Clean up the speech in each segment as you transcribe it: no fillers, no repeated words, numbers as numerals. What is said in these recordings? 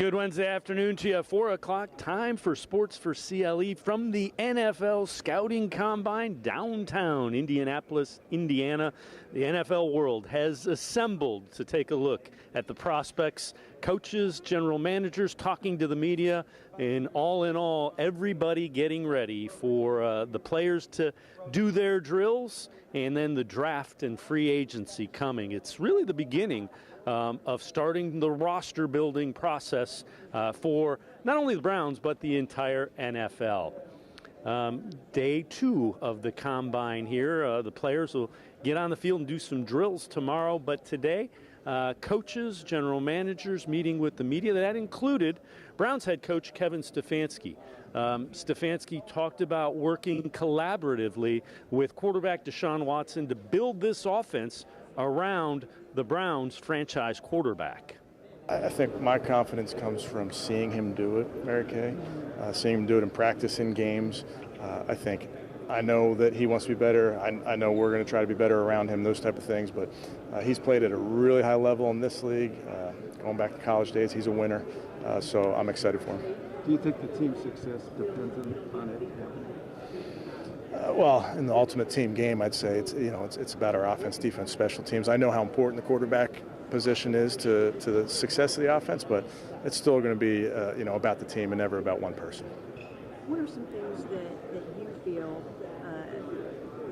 Good Wednesday afternoon to you. 4 o'clock, time for Sports4CLE from the NFL Scouting Combine downtown Indianapolis, Indiana. The NFL world has assembled to take a look at the prospects, coaches, general managers, talking to the media, and all in all, everybody getting ready for the players to do their drills and then the draft and free agency coming. It's really the beginning of starting the roster building process for not only the Browns but the entire NFL. Day 2 of the combine here. The players will get on the field and do some drills tomorrow, but today coaches, general managers meeting with the media. That included Browns head coach Kevin Stefanski. Stefanski talked about working collaboratively with quarterback Deshaun Watson to build this offense around the Browns franchise quarterback. I think my confidence comes from seeing him do it, Mary Kay, seeing him do it in practice, in games. I know that he wants to be better. I know we're going to try to be better around him, those type of things. But he's played at a really high level in this league. Going back to college days, he's a winner. So I'm excited for him. Do you think the team's success depends on it? Well, in the ultimate team game, I'd say it's about our offense, defense, special teams. I know how important the quarterback position is to the success of the offense, but it's still going to be about the team and never about one person. What are some things that you feel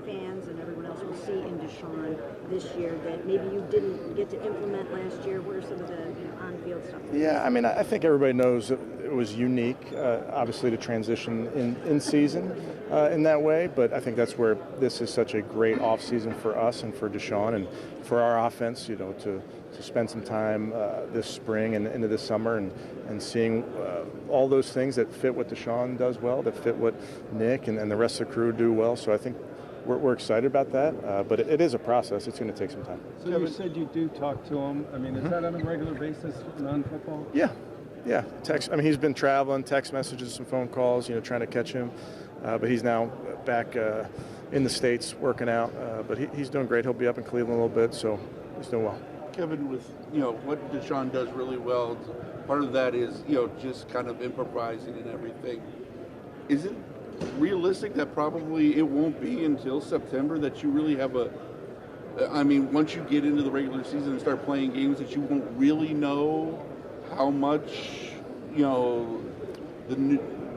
fans and everyone else will see in Deshaun this year that maybe you didn't get to implement last year? What are some of the on-field stuff? Yeah, I mean, I think everybody knows it was unique, obviously, to transition in season in that way, but I think that's where this is such a great offseason for us and for Deshaun and for our offense, to spend some time this spring and into this summer and seeing all those things that fit what Deshaun does well, that fit what Nick and the rest of the crew do well. So I think we're excited about that, but it is a process. It's going to take some time. So you said you do talk to him. I mean, is that on a regular basis, non-football? Yeah. Text. I mean, he's been traveling, text messages, some phone calls, trying to catch him. But he's now back in the States working out. But he's doing great. He'll be up in Cleveland a little bit, so he's doing well. Kevin, with what Deshaun does really well, part of that is just kind of improvising and everything. Is it realistic that probably it won't be until September that you really have once you get into the regular season and start playing games, that you won't really know how much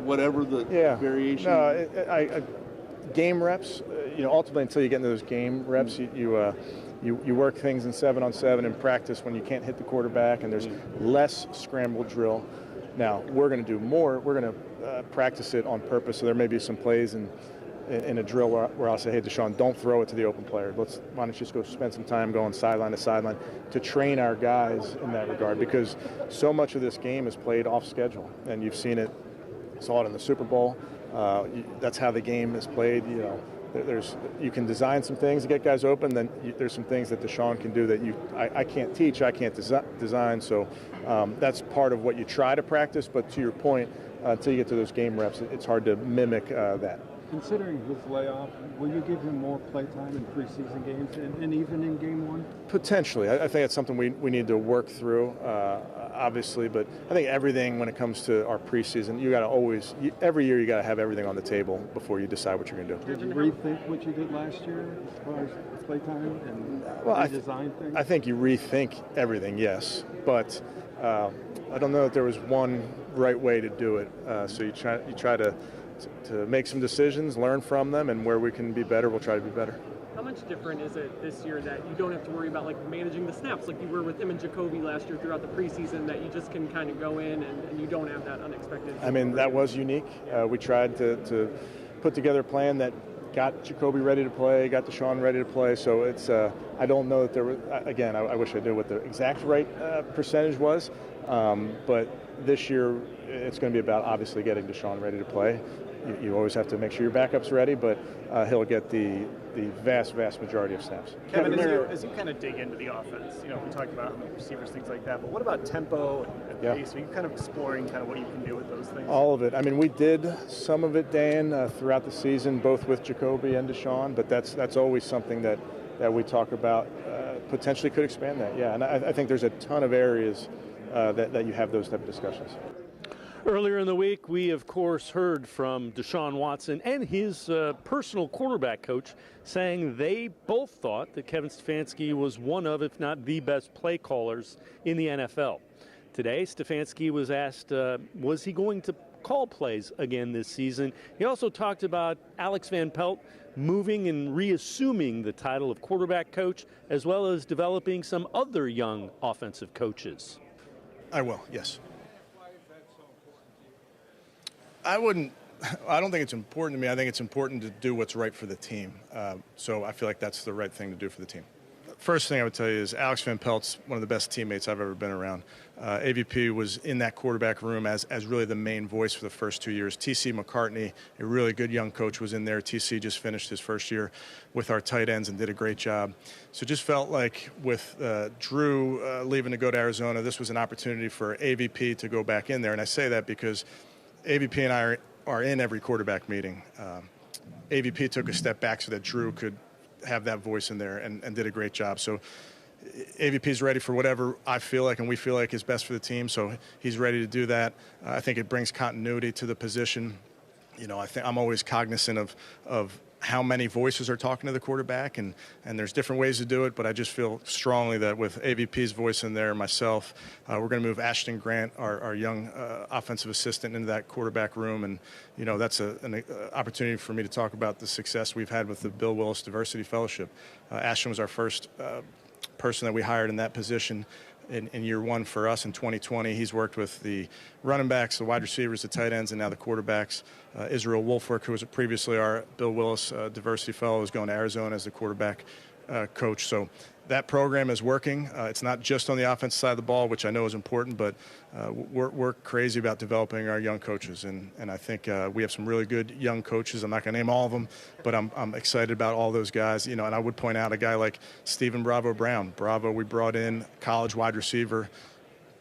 whatever the variation? No, game reps. Ultimately, until you get into those game reps, you work things in 7-on-7 in practice when you can't hit the quarterback, and there's less scramble drill. Now, we're going to do more. We're going to practice it on purpose, so there may be some plays in a drill where I'll say, hey, Deshaun, don't throw it to the open player. Why don't you just go spend some time going sideline to sideline to train our guys in that regard, because so much of this game is played off schedule, and you've seen it, saw it in the Super Bowl. That's how the game is played. You can design some things to get guys open. Then there's some things that Deshaun can do that I can't teach, I can't design. So that's part of what you try to practice. But to your point, until you get to those game reps, it's hard to mimic that. Considering his layoff, will you give him more playtime in preseason games and even in game one? Potentially. I think it's something we need to work through, obviously. But I think everything when it comes to our preseason, you got to every year you got to have everything on the table before you decide what you're going to do. Did you rethink what you did last year as far as playtime and redesign things? I think you rethink everything, yes. But I don't know that there was one right way to do it. So you try to make some decisions, learn from them, and where we can be better, we'll try to be better. How much different is it this year that you don't have to worry about managing the snaps like you were with him and Jacoby last year throughout the preseason, that you just can kind of go in and you don't have that unexpected? I mean, that was unique. We tried to put together a plan that got Jacoby ready to play, got Deshaun ready to play. So it's I don't know that there was, again, I wish I knew what the exact right percentage was, but this year it's going to be about obviously getting Deshaun ready to play. You always have to make sure your backup's ready, but he'll get the vast majority of snaps. Kevin, as you kind of dig into the offense, we talked about receivers, things like that, but what about tempo and pace? Are you kind of exploring kind of what you can do with those things? All of it. I mean, we did some of it, Dan, throughout the season, both with Jacoby and Deshaun, but that's always something that we talk about. Potentially could expand that, yeah. And I think there's a ton of areas that you have those type of discussions. Earlier in the week, we, of course, heard from Deshaun Watson and his personal quarterback coach saying they both thought that Kevin Stefanski was one of, if not the best play callers in the NFL. Today, Stefanski was asked, was he going to call plays again this season? He also talked about Alex Van Pelt moving and reassuming the title of quarterback coach, as well as developing some other young offensive coaches. I will, yes. I don't think it's important to me. I think it's important to do what's right for the team. So I feel like that's the right thing to do for the team. First thing I would tell you is Alex Van Pelt's one of the best teammates I've ever been around. AVP was in that quarterback room as really the main voice for the first 2 years. TC McCartney, a really good young coach, was in there. TC just finished his first year with our tight ends and did a great job. So just felt like with Drew leaving to go to Arizona, this was an opportunity for AVP to go back in there. And I say that because AVP and I are in every quarterback meeting. AVP took a step back so that Drew could have that voice in there and did a great job. So AVP is ready for whatever I feel like and we feel like is best for the team. So he's ready to do that. I think it brings continuity to the position. You know, I think I'm always cognizant of how many voices are talking to the quarterback, and there's different ways to do it, but I just feel strongly that with AVP's voice in there, myself, we're going to move Ashton Grant, our young offensive assistant, into that quarterback room, and, you know, that's an opportunity for me to talk about the success we've had with the Bill Willis Diversity Fellowship. Ashton was our first person that we hired in that position in year one for us in 2020. He's worked with the running backs, the wide receivers, the tight ends, and now the quarterbacks. Israel Wolfwork, who was previously our Bill Willis Diversity Fellow, is going to Arizona as the quarterback coach. So that program is working. It's not just on the offensive side of the ball, which I know is important, but we're crazy about developing our young coaches. And I think we have some really good young coaches. I'm not going to name all of them, but I'm excited about all those guys. You know, and I would point out a guy like Stephen Bravo Brown. Bravo, we brought in college wide receiver.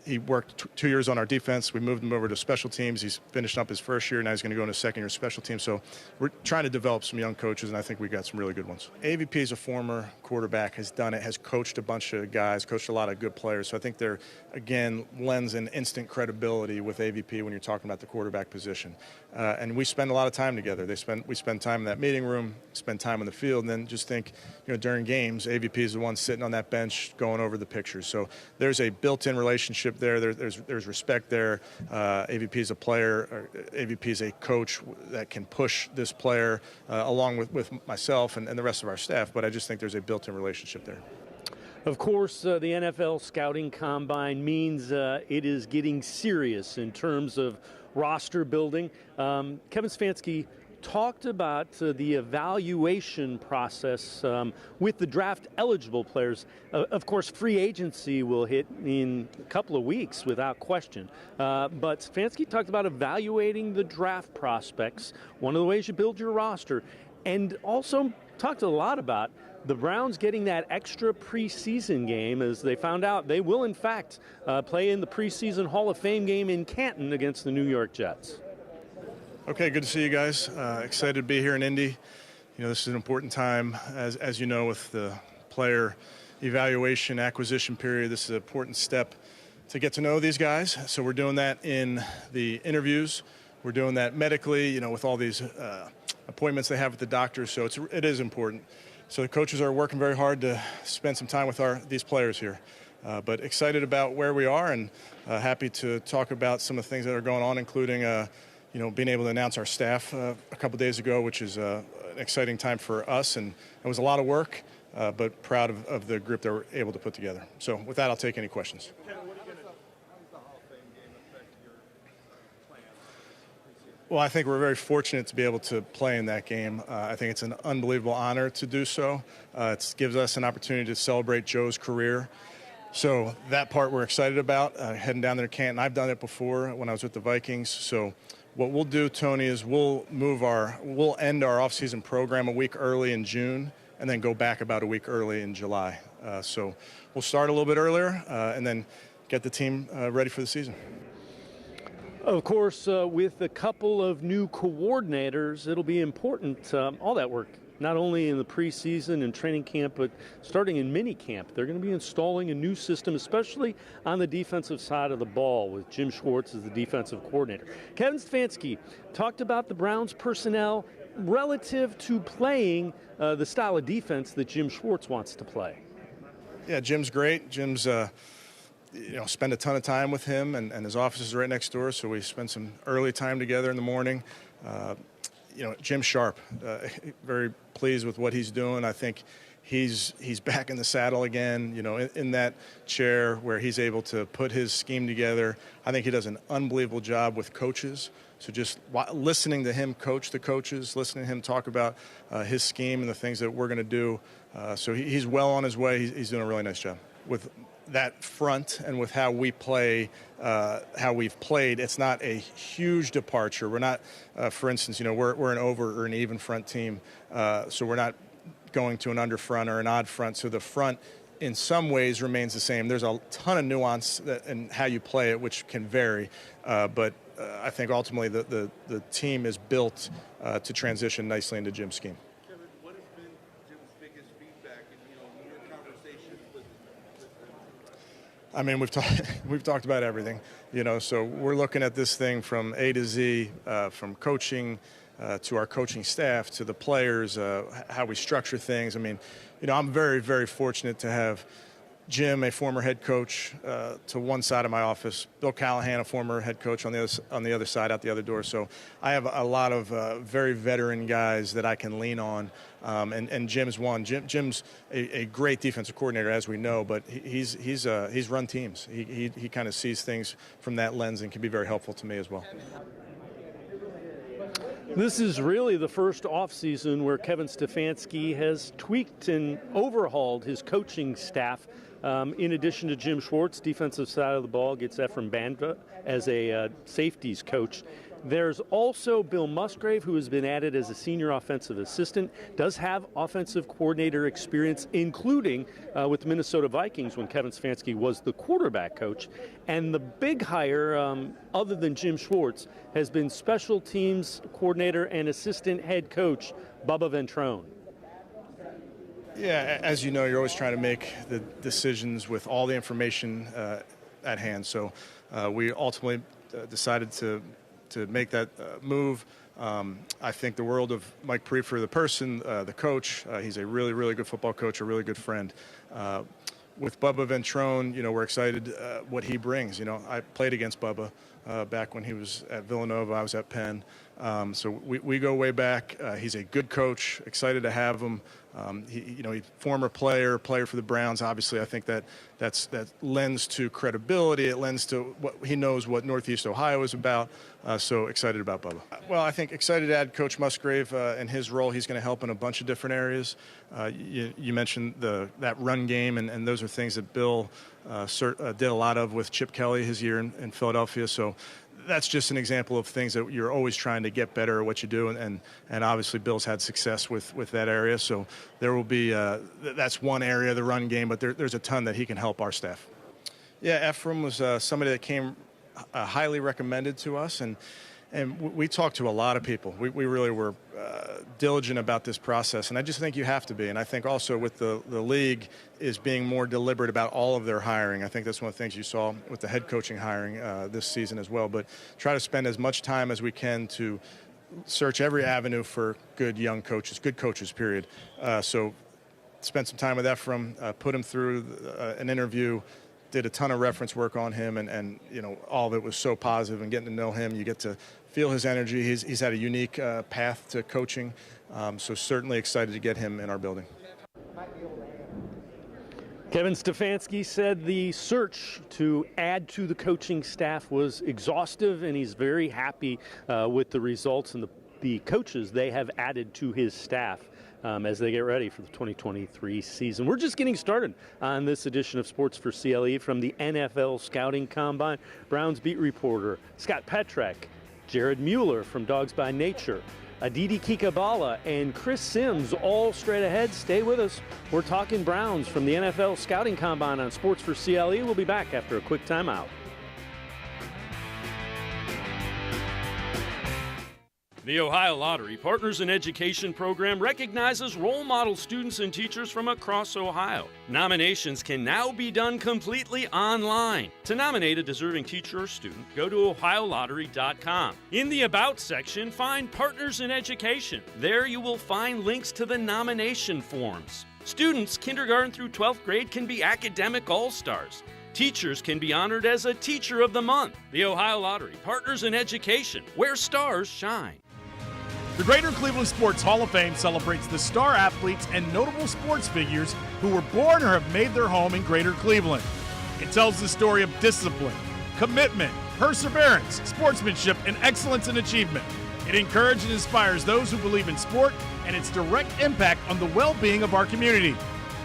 He worked 2 years on our defense. We moved him over to special teams. He's finished up his first year. Now he's going to go into second year special teams. So we're trying to develop some young coaches, and I think we got some really good ones. AVP is a former quarterback, has done it, has coached a bunch of guys, coached a lot of good players. So I think there, again, lends an instant credibility with AVP when you're talking about the quarterback position. And we spend a lot of time together. We spend time in that meeting room, spend time on the field, and then just think, you know, during games, AVP is the one sitting on that bench going over the pictures. So there's a built-in relationship there. There's respect there. AVP is a player. Or AVP is a coach that can push this player along with myself and the rest of our staff. But I just think there's a built-in relationship there. Of course, the NFL Scouting Combine means it is getting serious in terms of roster building. Kevin Stefanski talked about the evaluation process with the draft-eligible players. Of course, free agency will hit in a couple of weeks without question. But Stefanski talked about evaluating the draft prospects, one of the ways you build your roster, and also talked a lot about the Browns getting that extra preseason game, as they found out they will, in fact, play in the preseason Hall of Fame game in Canton against the New York Jets. Okay, good to see you guys. Excited to be here in Indy. You know, this is an important time, as you know, with the player evaluation acquisition period. This is an important step to get to know these guys. So we're doing that in the interviews. We're doing that medically, you know, with all these appointments they have with the doctors. So it is important. So the coaches are working very hard to spend some time with these players here. But excited about where we are, and happy to talk about some of the things that are going on, including you know, being able to announce our staff a couple days ago, which is an exciting time for us. And it was a lot of work, but proud of the group that we're able to put together. So with that, I'll take any questions. Well, I think we're very fortunate to be able to play in that game. I think it's an unbelievable honor to do so. It gives us an opportunity to celebrate Joe's career. So that part we're excited about, heading down there to Canton. I've done it before when I was with the Vikings. So what we'll do, Tony, is we'll end our offseason program a week early in June and then go back about a week early in July. So we'll start a little bit earlier and then get the team ready for the season. Of course, with a couple of new coordinators, it'll be important. All that work not only in the preseason and training camp, but starting in mini camp. They're going to be installing a new system, especially on the defensive side of the ball, with Jim Schwartz as the defensive coordinator. Kevin Stefanski talked about the Browns' personnel relative to playing the style of defense that Jim Schwartz wants to play. Yeah, Jim's great. Jim's spend a ton of time with him, and his office is right next door, so we spend some early time together in the morning. Jim's sharp. Very pleased with what he's doing. I think he's back in the saddle again, in that chair where he's able to put his scheme together. I think he does an unbelievable job with coaches. So just listening to him coach the coaches, listening to him talk about his scheme and the things that we're going to do. So he's well on his way. He's doing a really nice job. With that front and with how we play, how we've played, it's not a huge departure. We're not, for instance, we're an over or an even front team, so we're not going to an under front or an odd front. So the front, in some ways, remains the same. There's a ton of nuance in how you play it, which can vary, but I think ultimately the team is built to transition nicely into Jim's scheme. Kevin, what has been Jim's biggest feedback in your conversations with him? I mean, we've talked about everything, so we're looking at this thing from A to Z, from coaching to our coaching staff to the players, how we structure things. I mean, I'm very, very fortunate to have Jim, a former head coach, to one side of my office, Bill Callahan, a former head coach, on the other side, out the other door. So I have a lot of very veteran guys that I can lean on, and Jim's one. Jim's a great defensive coordinator, as we know, but he's run teams. He kind of sees things from that lens and can be very helpful to me as well. This is really the first offseason where Kevin Stefanski has tweaked and overhauled his coaching staff. In addition to Jim Schwartz, defensive side of the ball, gets Ephraim Banda as a safeties coach. There's also Bill Musgrave, who has been added as a senior offensive assistant, does have offensive coordinator experience, including with the Minnesota Vikings when Kevin Stefanski was the quarterback coach. And the big hire, other than Jim Schwartz, has been special teams coordinator and assistant head coach Bubba Ventrone. Yeah, as you know, you're always trying to make the decisions with all the information at hand. So we ultimately decided to make that move. I think the world of Mike Prefer, the person, the coach. He's a really, really good football coach, a really good friend. With Bubba Ventrone, we're excited what he brings. I played against Bubba back when he was at Villanova. I was at Penn. So we go way back. He's a good coach. Excited to have him. He's former player for the Browns. Obviously, I think that lends to credibility. It lends to what he knows what Northeast Ohio is about. So excited about Bubba. Well, I think excited to add Coach Musgrave in his role. He's going to help in a bunch of different areas. You mentioned that run game, and those are things that Bill did a lot of with Chip Kelly his year in Philadelphia. So that's just an example of things that you're always trying to get better at what you do, and obviously Bill's had success with that area. So there will be that's one area, the run game, but there's a ton that he can help our staff. Yeah, Ephraim was somebody that came highly recommended to us, and we talked to a lot of people. We really were diligent about this process, and I just think you have to be. And I think also with the league is being more deliberate about all of their hiring. I think that's one of the things you saw with the head coaching hiring this season as well. But try to spend as much time as we can to search every avenue for good young coaches, good coaches, period. So spent some time with Ephraim, put him through an interview, did a ton of reference work on him, and all of it was so positive, and getting to know him, you get to feel his energy. He's had a unique path to coaching, so certainly excited to get him in our building. Kevin Stefanski said the search to add to the coaching staff was exhaustive, and he's very happy with the results and the coaches they have added to his staff as they get ready for the 2023 season. We're just getting started on this edition of Sports4CLE from the NFL Scouting Combine. Browns beat reporter Scott Petrak, Jared Mueller from Dawgs by Nature, Aditi Kinkhabwala, and Chris Sims all straight ahead. Stay with us. We're talking Browns from the NFL Scouting Combine on Sports4CLE. We'll be back after a quick timeout. The Ohio Lottery Partners in Education program recognizes role model students and teachers from across Ohio. Nominations can now be done completely online. To nominate a deserving teacher or student, go to ohiolottery.com. In the About section, find Partners in Education. There you will find links to the nomination forms. Students, kindergarten through 12th grade, can be academic all-stars. Teachers can be honored as a Teacher of the Month. The Ohio Lottery Partners in Education, where stars shine. The Greater Cleveland Sports Hall of Fame celebrates the star athletes and notable sports figures who were born or have made their home in Greater Cleveland. It tells the story of discipline, commitment, perseverance, sportsmanship, and excellence in achievement. It encourages and inspires those who believe in sport and its direct impact on the well-being of our community.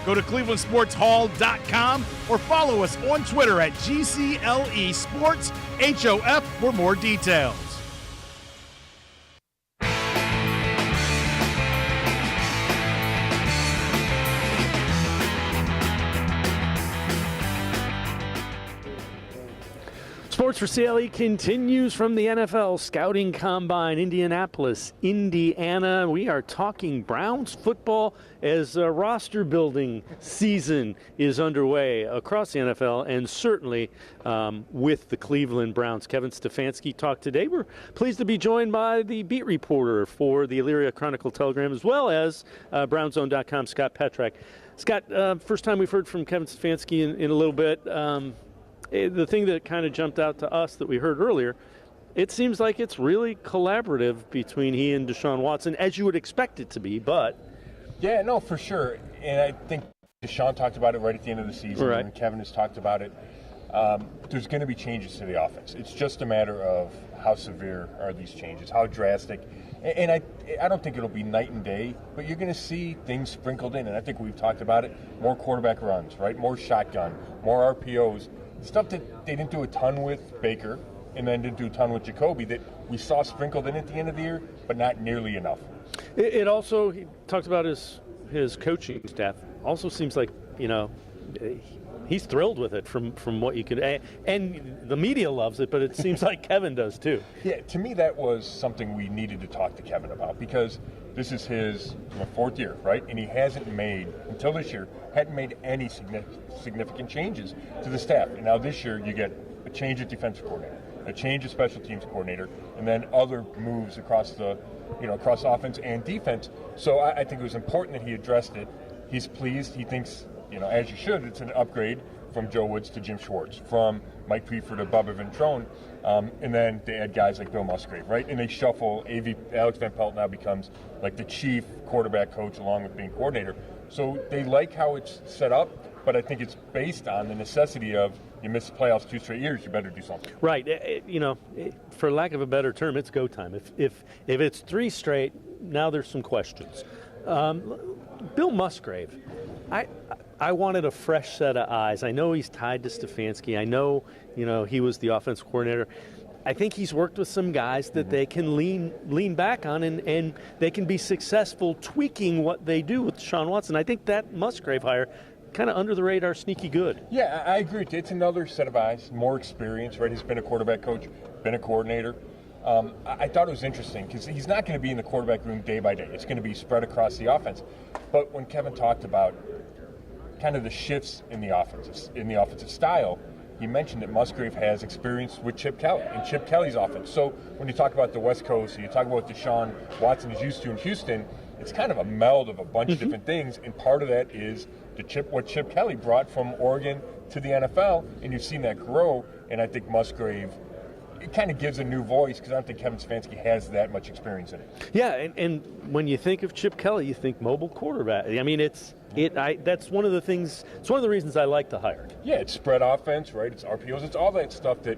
Go to clevelandsportshall.com or follow us on Twitter at GCLE Sports HOF for more details. Sports for CLE continues from the NFL Scouting Combine, Indianapolis, Indiana. We are talking Browns football as a roster building season is underway across the NFL and certainly with the Cleveland Browns. Kevin Stefanski talked today. We're pleased to be joined by the beat reporter for the Elyria Chronicle-Telegram as well as BrownsZone.com, Scott Petrak. Scott, first time we've heard from Kevin Stefanski in a little bit. The thing that kind of jumped out to us that we heard earlier, it seems like it's really collaborative between he and Deshaun Watson, as you would expect it to be, but... Yeah, no, for sure. And I think Deshaun talked about it right at the end of the season, right. And Kevin has talked about it. There's going to be changes to the offense. It's just a matter of how severe are these changes, how drastic. And I don't think it'll be night and day, but you're going to see things sprinkled in. And I think we've talked about it. More quarterback runs, right? More shotgun, more RPOs. Stuff that they didn't do a ton with Baker and then didn't do a ton with Jacoby that we saw sprinkled in at the end of the year, but not nearly enough. It also, he talked about his coaching staff, also seems like, he's thrilled with it from what you could, and the media loves it, but it seems like Kevin does too. Yeah, to me that was something we needed to talk to Kevin about because this is his fourth year, right? And he hasn't made, until this year, hadn't made any significant changes to the staff. And now this year you get a change at defensive coordinator, a change at special teams coordinator, and then other moves across the, across offense and defense. So I think it was important that he addressed it. He's pleased. He thinks, as you should, it's an upgrade from Joe Woods to Jim Schwartz, from Mike Prefer to Bubba Ventrone, and then they add guys like Bill Musgrave, right? And they shuffle. Alex Van Pelt now becomes like the chief quarterback coach along with being coordinator. So they like how it's set up, but I think it's based on the necessity of you miss the playoffs 2 straight years, you better do something. Right. For lack of a better term, it's go time. If it's 3 straight, now there's some questions. Bill Musgrave, I wanted a fresh set of eyes. I know he's tied to Stefanski. I know, he was the offensive coordinator. I think he's worked with some guys that they can lean back on and they can be successful tweaking what they do with Deshaun Watson. I think that Musgrave hire, kind of under the radar, sneaky good. Yeah, I agree. It's another set of eyes, more experience, right? He's been a quarterback coach, been a coordinator. I thought it was interesting because he's not going to be in the quarterback room day by day. It's going to be spread across the offense. But when Kevin talked about kind of the shifts in the offensive style, he mentioned that Musgrave has experience with Chip Kelly and Chip Kelly's offense. So when you talk about the West Coast, you talk about what Deshaun Watson is used to in Houston, it's kind of a meld of a bunch of different things, and part of that is what Chip Kelly brought from Oregon to the NFL, and you've seen that grow, and I think Musgrave, it kind of gives a new voice because I don't think Kevin Stefanski has that much experience in it. Yeah, and when you think of Chip Kelly, you think mobile quarterback. I mean, that's one of the things. It's one of the reasons I like the hire. Yeah, it's spread offense, right? It's RPOs. It's all that stuff that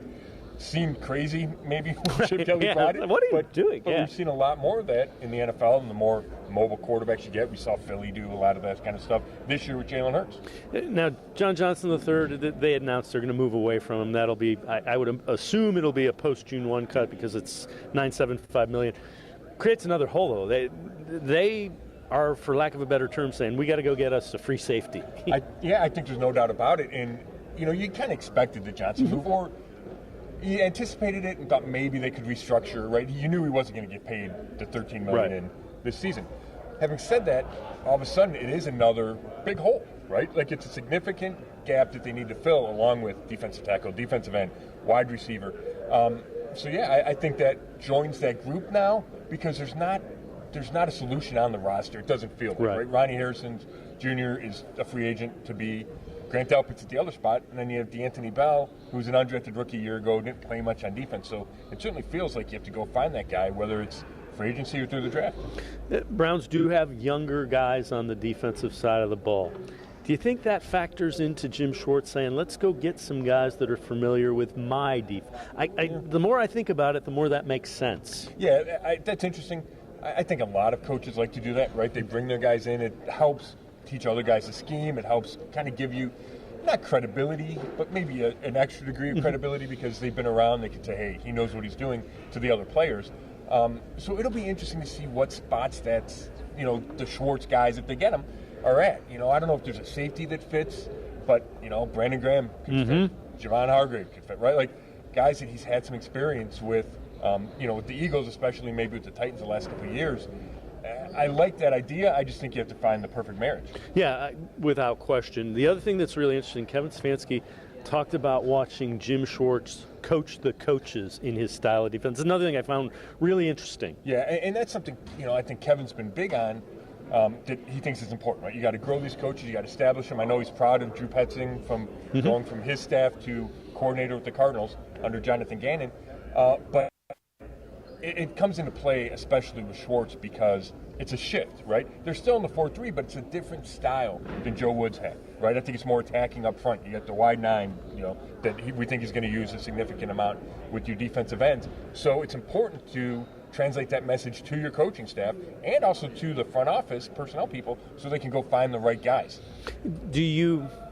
seemed crazy maybe when Chip Kelly brought it. What are you doing? But we've seen a lot more of that in the NFL, and the more mobile quarterbacks you get. We saw Philly do a lot of that kind of stuff this year with Jalen Hurts. Now, John Johnson III, they announced they're going to move away from him. That'll be, I would assume it'll be a post-June 1 cut because it's $975 million. Creates another hole, though. They are, for lack of a better term, saying we got to go get us a free safety. I think there's no doubt about it. And, you kind of expected the Johnson move, or he anticipated it and thought maybe they could restructure, right? You knew he wasn't going to get paid the $13 million in this season. Having said that, all of a sudden it is another big hole, right? Like it's a significant gap that they need to fill, along with defensive tackle, defensive end, wide receiver. So yeah, I think that joins that group now because there's not a solution on the roster. It doesn't feel right. Ronnie Harrison Jr. is a free agent to be. Grant Delpit's at the other spot, and then you have D'Anthony Bell, who's an undrafted rookie a year ago, didn't play much on defense. So it certainly feels like you have to go find that guy, whether it's free agency or through the draft. Browns do have younger guys on the defensive side of the ball. Do you think that factors into Jim Schwartz saying, let's go get some guys that are familiar with my defense? The more I think about it, the more that makes sense. Yeah, that's interesting. I think a lot of coaches like to do that, right? They bring their guys in. It helps teach other guys the scheme. It helps kind of give you, not credibility, but maybe an extra degree of credibility because they've been around. They can say, hey, he knows what he's doing to the other players. So it'll be interesting to see what spots that's, the Schwartz guys, if they get them, are at. I don't know if there's a safety that fits, but, Brandon Graham could fit. Javon Hargrave could fit, right? Like guys that he's had some experience with, with the Eagles, especially maybe with the Titans the last couple of years. I like that idea. I just think you have to find the perfect marriage. Yeah, without question. The other thing that's really interesting, Kevin Stefanski talked about watching Jim Schwartz coach the coaches in his style of defense. Another thing I found really interesting. Yeah, and that's something, I think Kevin's been big on, that he thinks is important, right? You got to grow these coaches. You got to establish them. I know he's proud of Drew Petzing from going from his staff to coordinator with the Cardinals under Jonathan Gannon. But it comes into play, especially with Schwartz, because it's a shift, right? They're still in the 4-3, but it's a different style than Joe Woods had, right? I think it's more attacking up front. You got the wide nine, that we think he's going to use a significant amount with your defensive ends. So it's important to translate that message to your coaching staff and also to the front office personnel people so they can go find the right guys.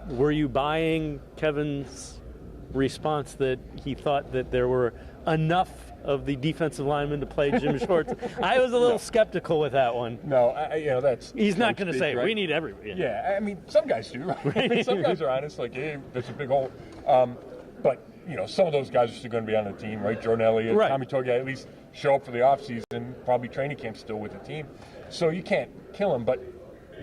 Were you buying Kevin's response that he thought that there were enough of the defensive linemen to play Jim Schwartz? I was a little skeptical with that one. No, that's... He's not going to say, right? We need everybody. Yeah, I mean, some guys do, right? Some guys are honest, like, hey, that's a big hole. But, some of those guys are still going to be on the team, right? Jordan Elliott, Tommy Togiai, at least show up for the offseason, probably training camp still with the team. So you can't kill him, but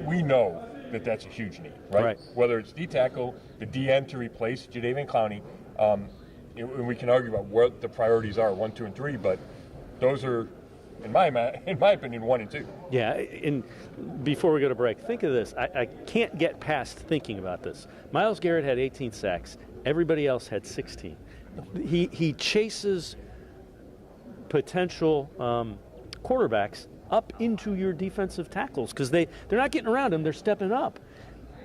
we know that that's a huge need, right? Whether it's D-tackle, the DN to replace Jadeveon Clowney, and we can argue about what the priorities are, 1, 2, and 3, but those are, in my opinion, 1 and 2. Yeah, and before we go to break, think of this. I can't get past thinking about this. Myles Garrett had 18 sacks. Everybody else had 16. He chases potential quarterbacks up into your defensive tackles because they're not getting around him. They're stepping up.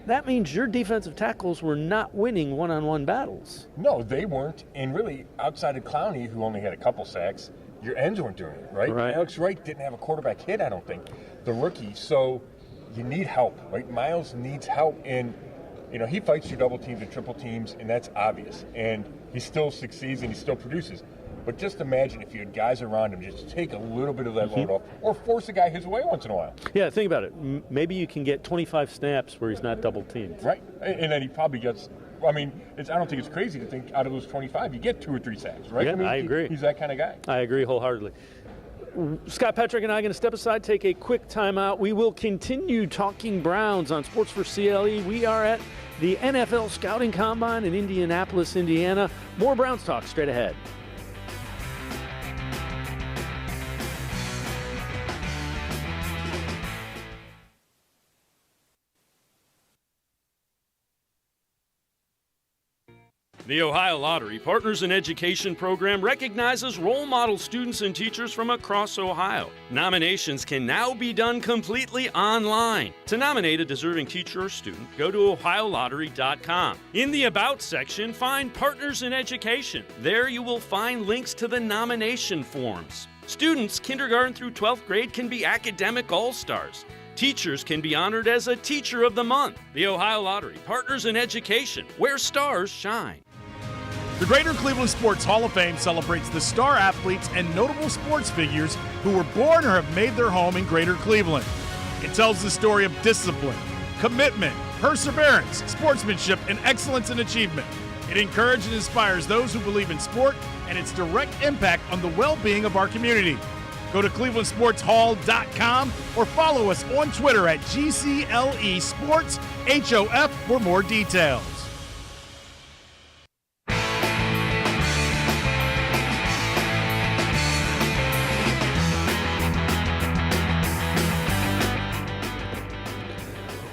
That means your defensive tackles were not winning one-on-one battles. No, they weren't. And really, outside of Clowney, who only had a couple sacks, your ends weren't doing it, right? Alex Wright didn't have a quarterback hit, I don't think, the rookie. So you need help, right? Myles needs help. And, he fights your double teams and triple teams, and that's obvious. And he still succeeds and he still produces. But just imagine if you had guys around him, just take a little bit of that load off or force a guy his way once in a while. Yeah, think about it. Maybe you can get 25 snaps where he's not double teamed. Right. And then he probably gets, I don't think it's crazy to think out of those 25, you get 2 or 3 sacks, right? Yeah, I agree. He's that kind of guy. I agree wholeheartedly. Scott Petrak and I are going to step aside, take a quick timeout. We will continue talking Browns on Sports4CLE. We are at the NFL Scouting Combine in Indianapolis, Indiana. More Browns talk straight ahead. The Ohio Lottery Partners in Education program recognizes role model students and teachers from across Ohio. Nominations can now be done completely online. To nominate a deserving teacher or student, go to ohiolottery.com. In the About section, find Partners in Education. There you will find links to the nomination forms. Students kindergarten through 12th grade can be academic all-stars. Teachers can be honored as a Teacher of the Month. The Ohio Lottery Partners in Education, where stars shine. The Greater Cleveland Sports Hall of Fame celebrates the star athletes and notable sports figures who were born or have made their home in Greater Cleveland. It tells the story of discipline, commitment, perseverance, sportsmanship, and excellence in achievement. It encourages and inspires those who believe in sport and its direct impact on the well-being of our community. Go to clevelandsportshall.com or follow us on Twitter at GCLE Sports HOF for more details.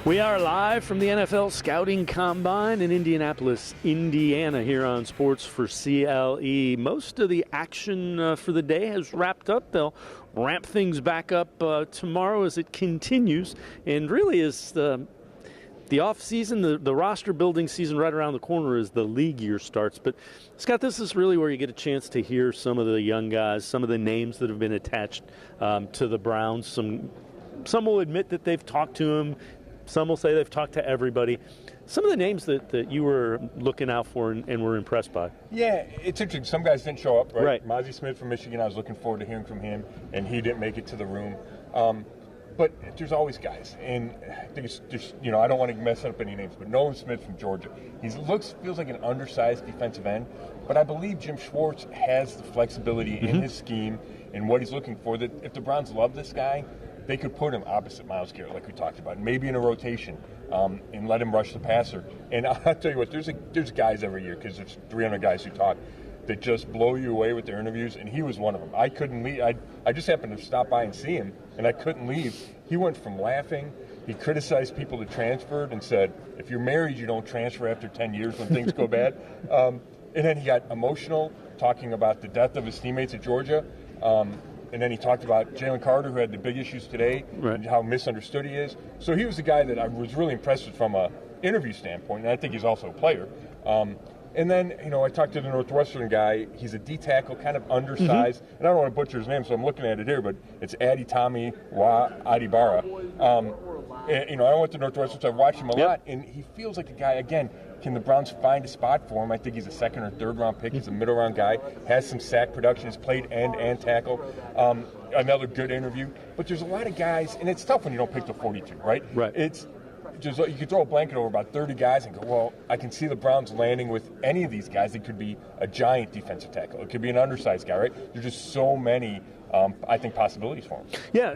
We are live from the NFL Scouting Combine in Indianapolis, Indiana, here on Sports4CLE. Most of the action for the day has wrapped up. They'll ramp things back up tomorrow as it continues. And really, as the off-season, the roster-building season right around the corner as the league year starts. But, Scott, this is really where you get a chance to hear some of the young guys, some of the names that have been attached to the Browns. Some will admit that they've talked to him. Some will say they've talked to everybody. Some of the names that you were looking out for and were impressed by. Yeah, it's interesting. Some guys didn't show up, right? Right. Mozzie Smith from Michigan, I was looking forward to hearing from him, and he didn't make it to the room. But there's always guys, and I think it's just, I don't want to mess up any names, but Nolan Smith from Georgia. He feels like an undersized defensive end, but I believe Jim Schwartz has the flexibility in his scheme and what he's looking for, that if the Browns love this guy, they could put him opposite Myles Garrett, like we talked about, maybe in a rotation, and let him rush the passer. And I'll tell you what, there's guys every year, because there's 300 guys who talk, that just blow you away with their interviews, and he was one of them. I couldn't leave. I just happened to stop by and see him, and I couldn't leave. He went from laughing. He criticized people that transferred and said, if you're married, you don't transfer after 10 years when things go bad. And then he got emotional, talking about the death of his teammates at Georgia. And then he talked about Jalen Carter, who had the big issues today, and how misunderstood he is. So he was the guy that I was really impressed with from an interview standpoint, and I think he's also a player. And then, I talked to the Northwestern guy. He's a D-tackle, kind of undersized. And I don't want to butcher his name, so I'm looking at it here, but it's Aditi Kinkhabwala. I went to Northwestern, so I've watched him a lot, and he feels like a guy, again, can the Browns find a spot for him? I think he's a second or third round pick. He's a middle round guy, has some sack production, has played end and tackle. Another good interview. But there's a lot of guys, and it's tough when you don't pick the 42, right? Right. It's just, you could throw a blanket over about 30 guys and go, well, I can see the Browns landing with any of these guys. It could be a giant defensive tackle. It could be an undersized guy, right? There's just so many, I think, possibilities for him. Yeah.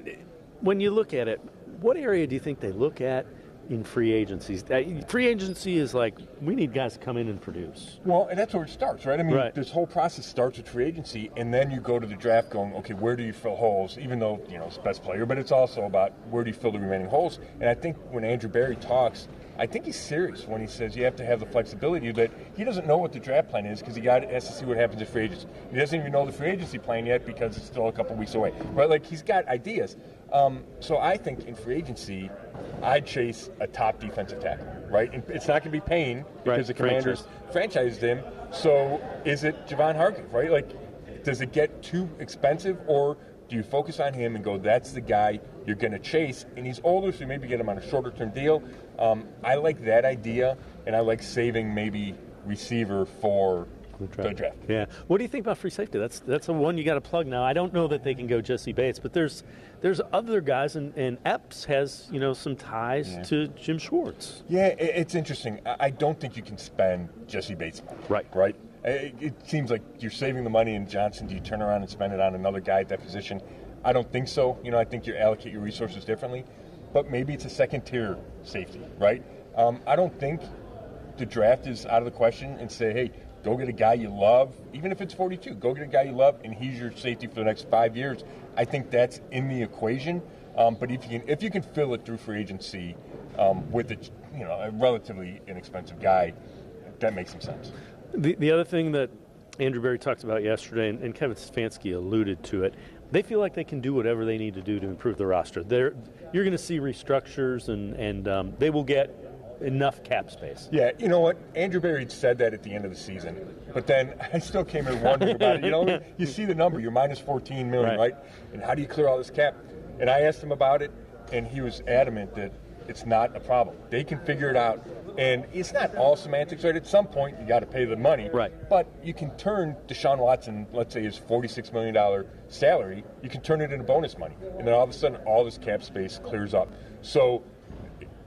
When you look at it, what area do you think they look at in free agencies? Free agency is like, we need guys to come in and produce. Well, and that's where it starts, right? I mean, this whole process starts with free agency, and then you go to the draft going, okay, where do you fill holes? Even though, it's the best player, but it's also about where do you fill the remaining holes? And I think when Andrew Berry talks, I think he's serious when he says you have to have the flexibility, that he doesn't know what the draft plan is because he has to see what happens in free agency. He doesn't even know the free agency plan yet because it's still a couple weeks away. Right? Like, he's got ideas. So I think in free agency, I'd chase a top defensive tackle, right? And it's not going to be Payne because the Commanders franchised him. So is it Javon Hargrave, right? Like, does it get too expensive, or do you focus on him and go, that's the guy you're going to chase? And he's older, so maybe get him on a shorter-term deal. I like that idea, and I like saving maybe receiver for the draft. Yeah. What do you think about free safety? That's a one you got to plug now. I don't know that they can go Jesse Bates, but there's other guys, and Epps has some ties to Jim Schwartz. Yeah, it's interesting. I don't think you can spend Jesse Bates money. Right. It seems like you're saving the money in Johnson. Do you turn around and spend it on another guy at that position? I don't think so. I think you allocate your resources differently. But maybe it's a second-tier safety, right? I don't think the draft is out of the question and say, hey, go get a guy you love, even if it's 42. Go get a guy you love, and he's your safety for the next 5 years. I think that's in the equation. But if you can fill it through free agency with a relatively inexpensive guy, that makes some sense. The other thing that Andrew Berry talked about yesterday, and Kevin Stefanski alluded to it, they feel like they can do whatever they need to do to improve the roster. You're going to see restructures, and they will get enough cap space. Yeah, you know what? Andrew Berry said that at the end of the season, but then I still came in wondering about it. You see the number, you're minus $14 million, right? And how do you clear all this cap? And I asked him about it, and he was adamant that it's not a problem. They can figure it out. And it's not all semantics, right? At some point, you got to pay the money. Right. But you can turn Deshaun Watson, let's say his $46 million salary, you can turn it into bonus money. And then all of a sudden, all this cap space clears up. So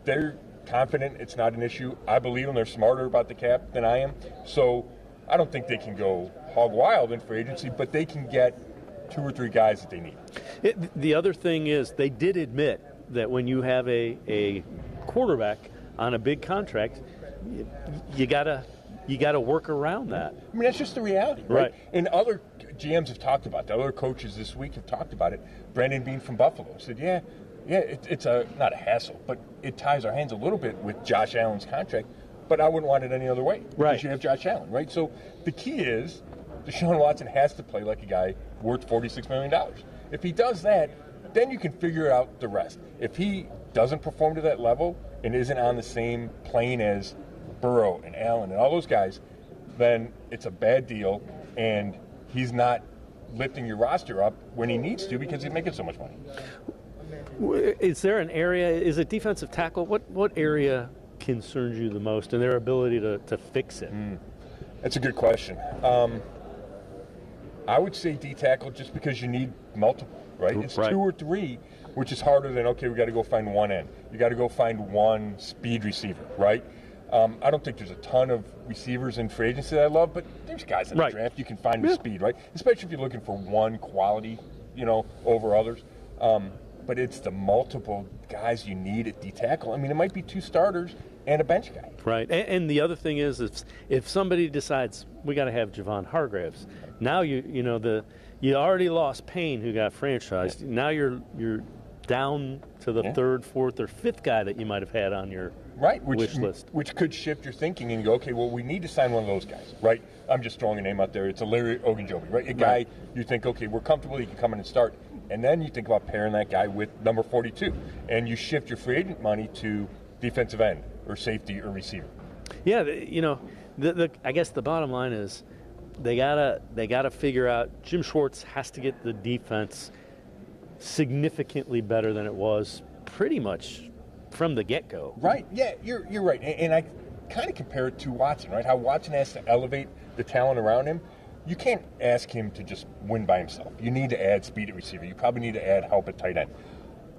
they're confident it's not an issue. I believe them. They're smarter about the cap than I am. So I don't think they can go hog wild in free agency, but they can get 2 or 3 guys that they need. The other thing is they did admit that when you have a quarterback on a big contract, you gotta work around that. I mean, that's just the reality, right? And other GMs have talked about that. Other coaches this week have talked about it. Brandon Beane from Buffalo said, it's not a hassle, but it ties our hands a little bit with Josh Allen's contract, but I wouldn't want it any other way because you have Josh Allen, right? So the key is Deshaun Watson has to play like a guy worth $46 million. If he does that, then you can figure out the rest. If he doesn't perform to that level and isn't on the same plane as Burrow and Allen and all those guys, then it's a bad deal, and he's not lifting your roster up when he needs to because he's making so much money. Is there an area, is it defensive tackle? What area concerns you the most and their ability to fix it? That's a good question. I would say D-tackle just because you need multiple, right? It's 2 or 3, which is harder than, okay, we got to go find one end. You got to go find one speed receiver, right? I don't think there's a ton of receivers in free agency that I love, but there's guys in the draft you can find with speed, right? Especially if you're looking for one quality, over others. But it's the multiple guys you need at D-tackle. I mean, it might be 2 starters and a bench guy. Right, and the other thing is, if somebody decides we got to have Javon Hargraves, now you already lost Payne, who got franchised. Now you're down to the 3rd, 4th, or 5th guy that you might have had on your wish list. Which could shift your thinking and you go, okay, well, we need to sign one of those guys, right? I'm just throwing a name out there. It's a Larry Ogunjobi, right? A guy you think, okay, we're comfortable, he can come in and start. And then you think about pairing that guy with number 42. And you shift your free agent money to defensive end or safety or receiver. Yeah, I guess the bottom line is they gotta figure out Jim Schwartz has to get the defense significantly better than it was pretty much from the get-go. Right, yeah, you're right. And I kind of compare it to Watson, right? How Watson has to elevate the talent around him. You can't ask him to just win by himself. You need to add speed at receiver. You probably need to add help at tight end.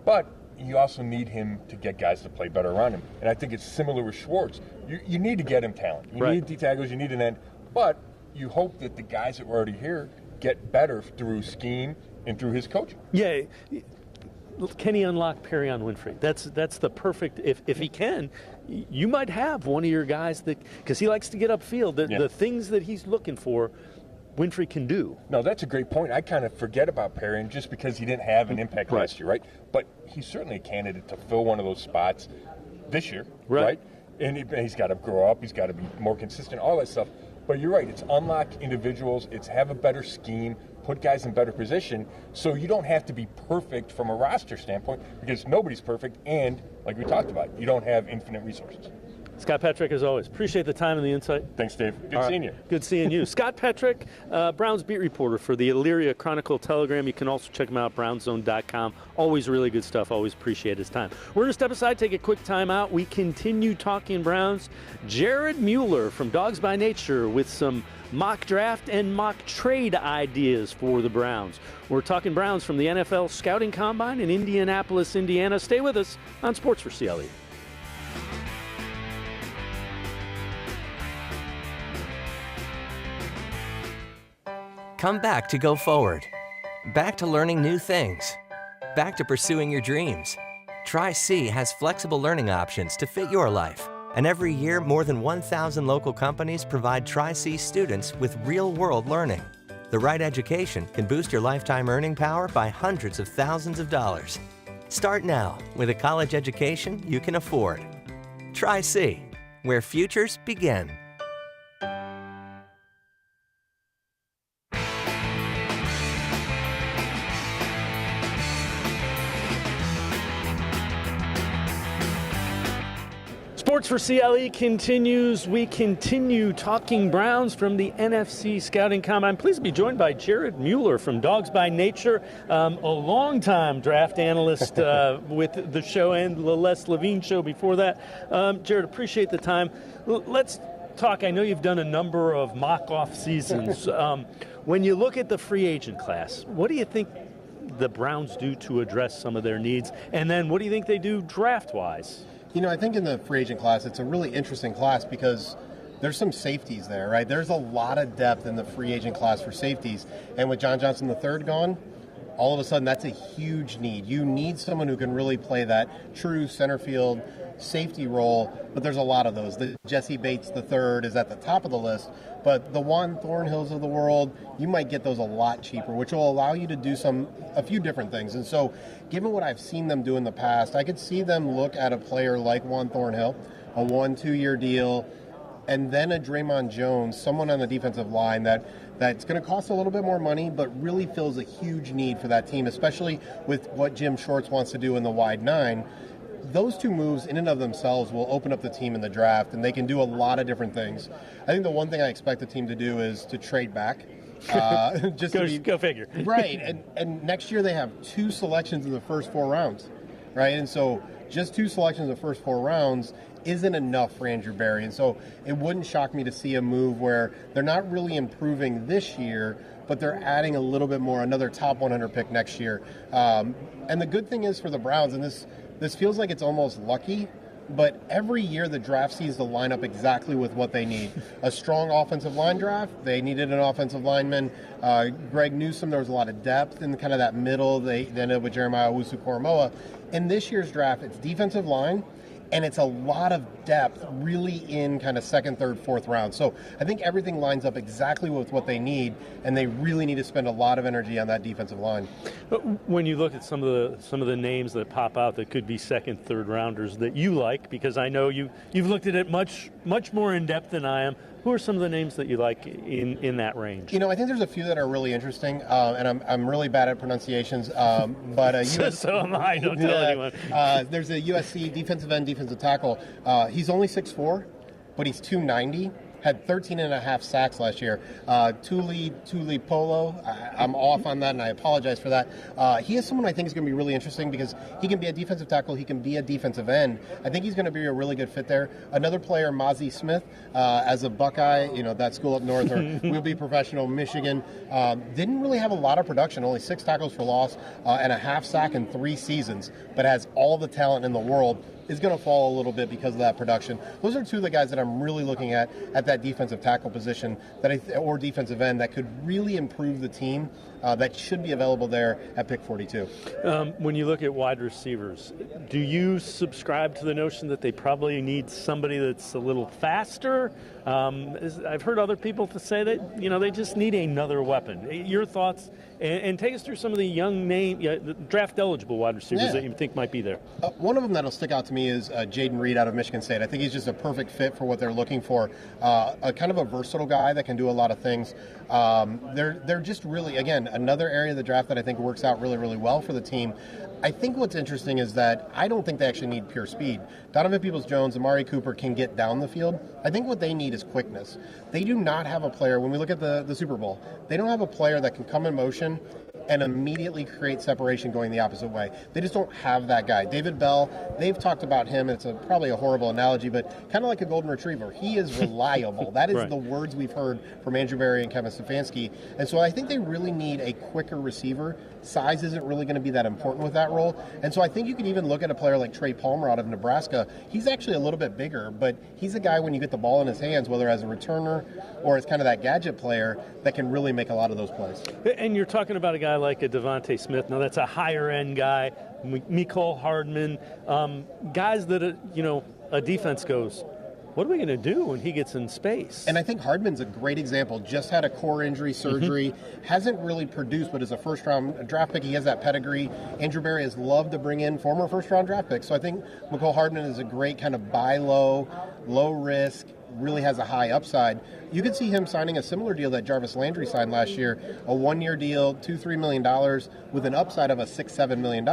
But you also need him to get guys to play better around him. And I think it's similar with Schwartz. You need to get him talent. You need D-tackles, you need an end. But you hope that the guys that were already here get better through scheme and through his coaching. Yeah. Can he unlock Perrion Winfrey? That's the perfect. If he can, you might have one of your guys that, because he likes to get upfield. The things that he's looking for, Winfrey can do. No, that's a great point. I kind of forget about Perrion just because he didn't have an impact last year, right? But he's certainly a candidate to fill one of those spots this year, right? And he's got to grow up. He's got to be more consistent, all that stuff. But you're right. It's unlock individuals. It's have a better scheme, put guys in better position, so you don't have to be perfect from a roster standpoint because nobody's perfect. And like we talked about, you don't have infinite resources. Scott Petrak, as always. Appreciate the time and the insight. Thanks, Dave. Good seeing you. Good seeing you. Scott Petrak, Browns beat reporter for the Elyria Chronicle-Telegram. You can also check him out, brownzone.com. Always really good stuff. Always appreciate his time. We're going to step aside, take a quick time out. We continue talking Browns. Jared Mueller from Dawgs by Nature with some mock draft and mock trade ideas for the Browns. We're talking Browns from the NFL Scouting Combine in Indianapolis, Indiana. Stay with us on Sports for CLE. Come back to go forward. Back to learning new things. Back to pursuing your dreams. Tri-C has flexible learning options to fit your life. And every year, more than 1,000 local companies provide Tri-C students with real-world learning. The right education can boost your lifetime earning power by hundreds of thousands of dollars. Start now with a college education you can afford. Tri-C, where futures begin. Sports for CLE continues. We continue talking Browns from the NFC Scouting Combine. I'm pleased to be joined by Jared Mueller from Dawgs by Nature, a longtime draft analyst with the show and the Les Levine show before that. Jared, appreciate the time. Let's talk. I know you've done a number of mock-off seasons. When you look at the free agent class, what do you think the Browns do to address some of their needs? And then what do you think they do draft-wise? You know, I think in the free agent class, it's a really interesting class because there's some safeties there, right? There's a lot of depth in the free agent class for safeties. And with John Johnson III gone, all of a sudden that's a huge need. You need someone who can really play that true center field safety role, but there's a lot of those. The Jesse Bates III is at the top of the list, but the Juan Thornhills of the world, you might get those a lot cheaper, which will allow you to do a few different things. And so given what I've seen them do in the past, I could see them look at a player like Juan Thornhill, a 1-2 year deal, and then a Draymond Jones, someone on the defensive line that's going to cost a little bit more money, but really fills a huge need for that team, especially with what Jim Shorts wants to do in the wide 9. Those two moves in and of themselves will open up the team in the draft, and they can do a lot of different things. I think the one thing I expect the team to do is to trade back. Go figure. Right, and next year they have 2 selections in the first 4 rounds, right? And so just 2 selections in the first 4 rounds isn't enough for Andrew Berry. And so it wouldn't shock me to see a move where they're not really improving this year, but they're adding a little bit more, another top 100 pick next year. And the good thing is for the Browns, and this feels like it's almost lucky, but every year the draft sees the lineup exactly with what they need. A strong offensive line draft, they needed an offensive lineman. Greg Newsome, there was a lot of depth in kind of that middle. They ended up with Jeremiah Owusu-Koramoah. In this year's draft, it's defensive line, and it's a lot of depth really in kind of 2nd, 3rd, 4th round. So I think everything lines up exactly with what they need, and they really need to spend a lot of energy on that defensive line. When you look at some of the names that pop out that could be 2nd, 3rd rounders that you like, because I know you've looked at it much more in depth than I am, who are some of the names that you like in that range? I think there's a few that are really interesting, and I'm really bad at pronunciations. But so am I. Don't tell anyone. There's a USC defensive end, defensive tackle. He's only 6'4", but he's 290. Had 13.5 sacks last year. Tuli Polo, I'm off on that, and I apologize for that. He is someone I think is going to be really interesting because he can be a defensive tackle, he can be a defensive end. I think he's going to be a really good fit there. Another player, Mozzie Smith, as a Buckeye, that school up north, or will be professional, Michigan, didn't really have a lot of production, only 6 tackles for loss and a half sack in 3 seasons, but has all the talent in the world. Is going to fall a little bit because of that production. Those are 2 of the guys that I'm really looking at that defensive tackle position or defensive end that could really improve the team that should be available there at pick 42. When you look at wide receivers, do you subscribe to the notion that they probably need somebody that's a little faster? I've heard other people say that they just need another weapon. Your thoughts, and take us through some of the young draft-eligible wide receivers that you think might be there. One of them that'll stick out to me is Jaden Reed out of Michigan State. I think he's just a perfect fit for what they're looking for. A kind of a versatile guy that can do a lot of things. They're just really, again, another area of the draft that I think works out really, really well for the team. I think what's interesting is that I don't think they actually need pure speed. Donovan Peoples-Jones, Amari Cooper can get down the field. I think what they need is quickness. They do not have a player, when we look at the Super Bowl, they don't have a player that can come in motion and immediately create separation going the opposite way. They just don't have that guy. David Bell, they've talked about him, and it's probably a horrible analogy, but kind of like a golden retriever. He is reliable. That is right. The words we've heard from Andrew Berry and Kevin Stefanski. And so I think they really need a quicker receiver. Size isn't really going to be that important with that role. And so I think you could even look at a player like Trey Palmer out of Nebraska. He's actually a little bit bigger, but he's a guy when you get the ball in his hands, whether as a returner or as kind of that gadget player, that can really make a lot of those plays. And you're talking about a guy like a Devontae Smith. Now that's a higher-end guy. Mecole Hardman, guys that, a defense goes, what are we going to do when he gets in space? And I think Hardman's a great example. Just had a core injury surgery, hasn't really produced, but as a first-round draft pick, he has that pedigree. Andrew Berry has loved to bring in former first-round draft picks. So I think Mecole Hardman is a great kind of buy low, low risk, really has a high upside. You could see him signing a similar deal that Jarvis Landry signed last year, a 1-year deal, $2-3 million with an upside of a $6-7 million.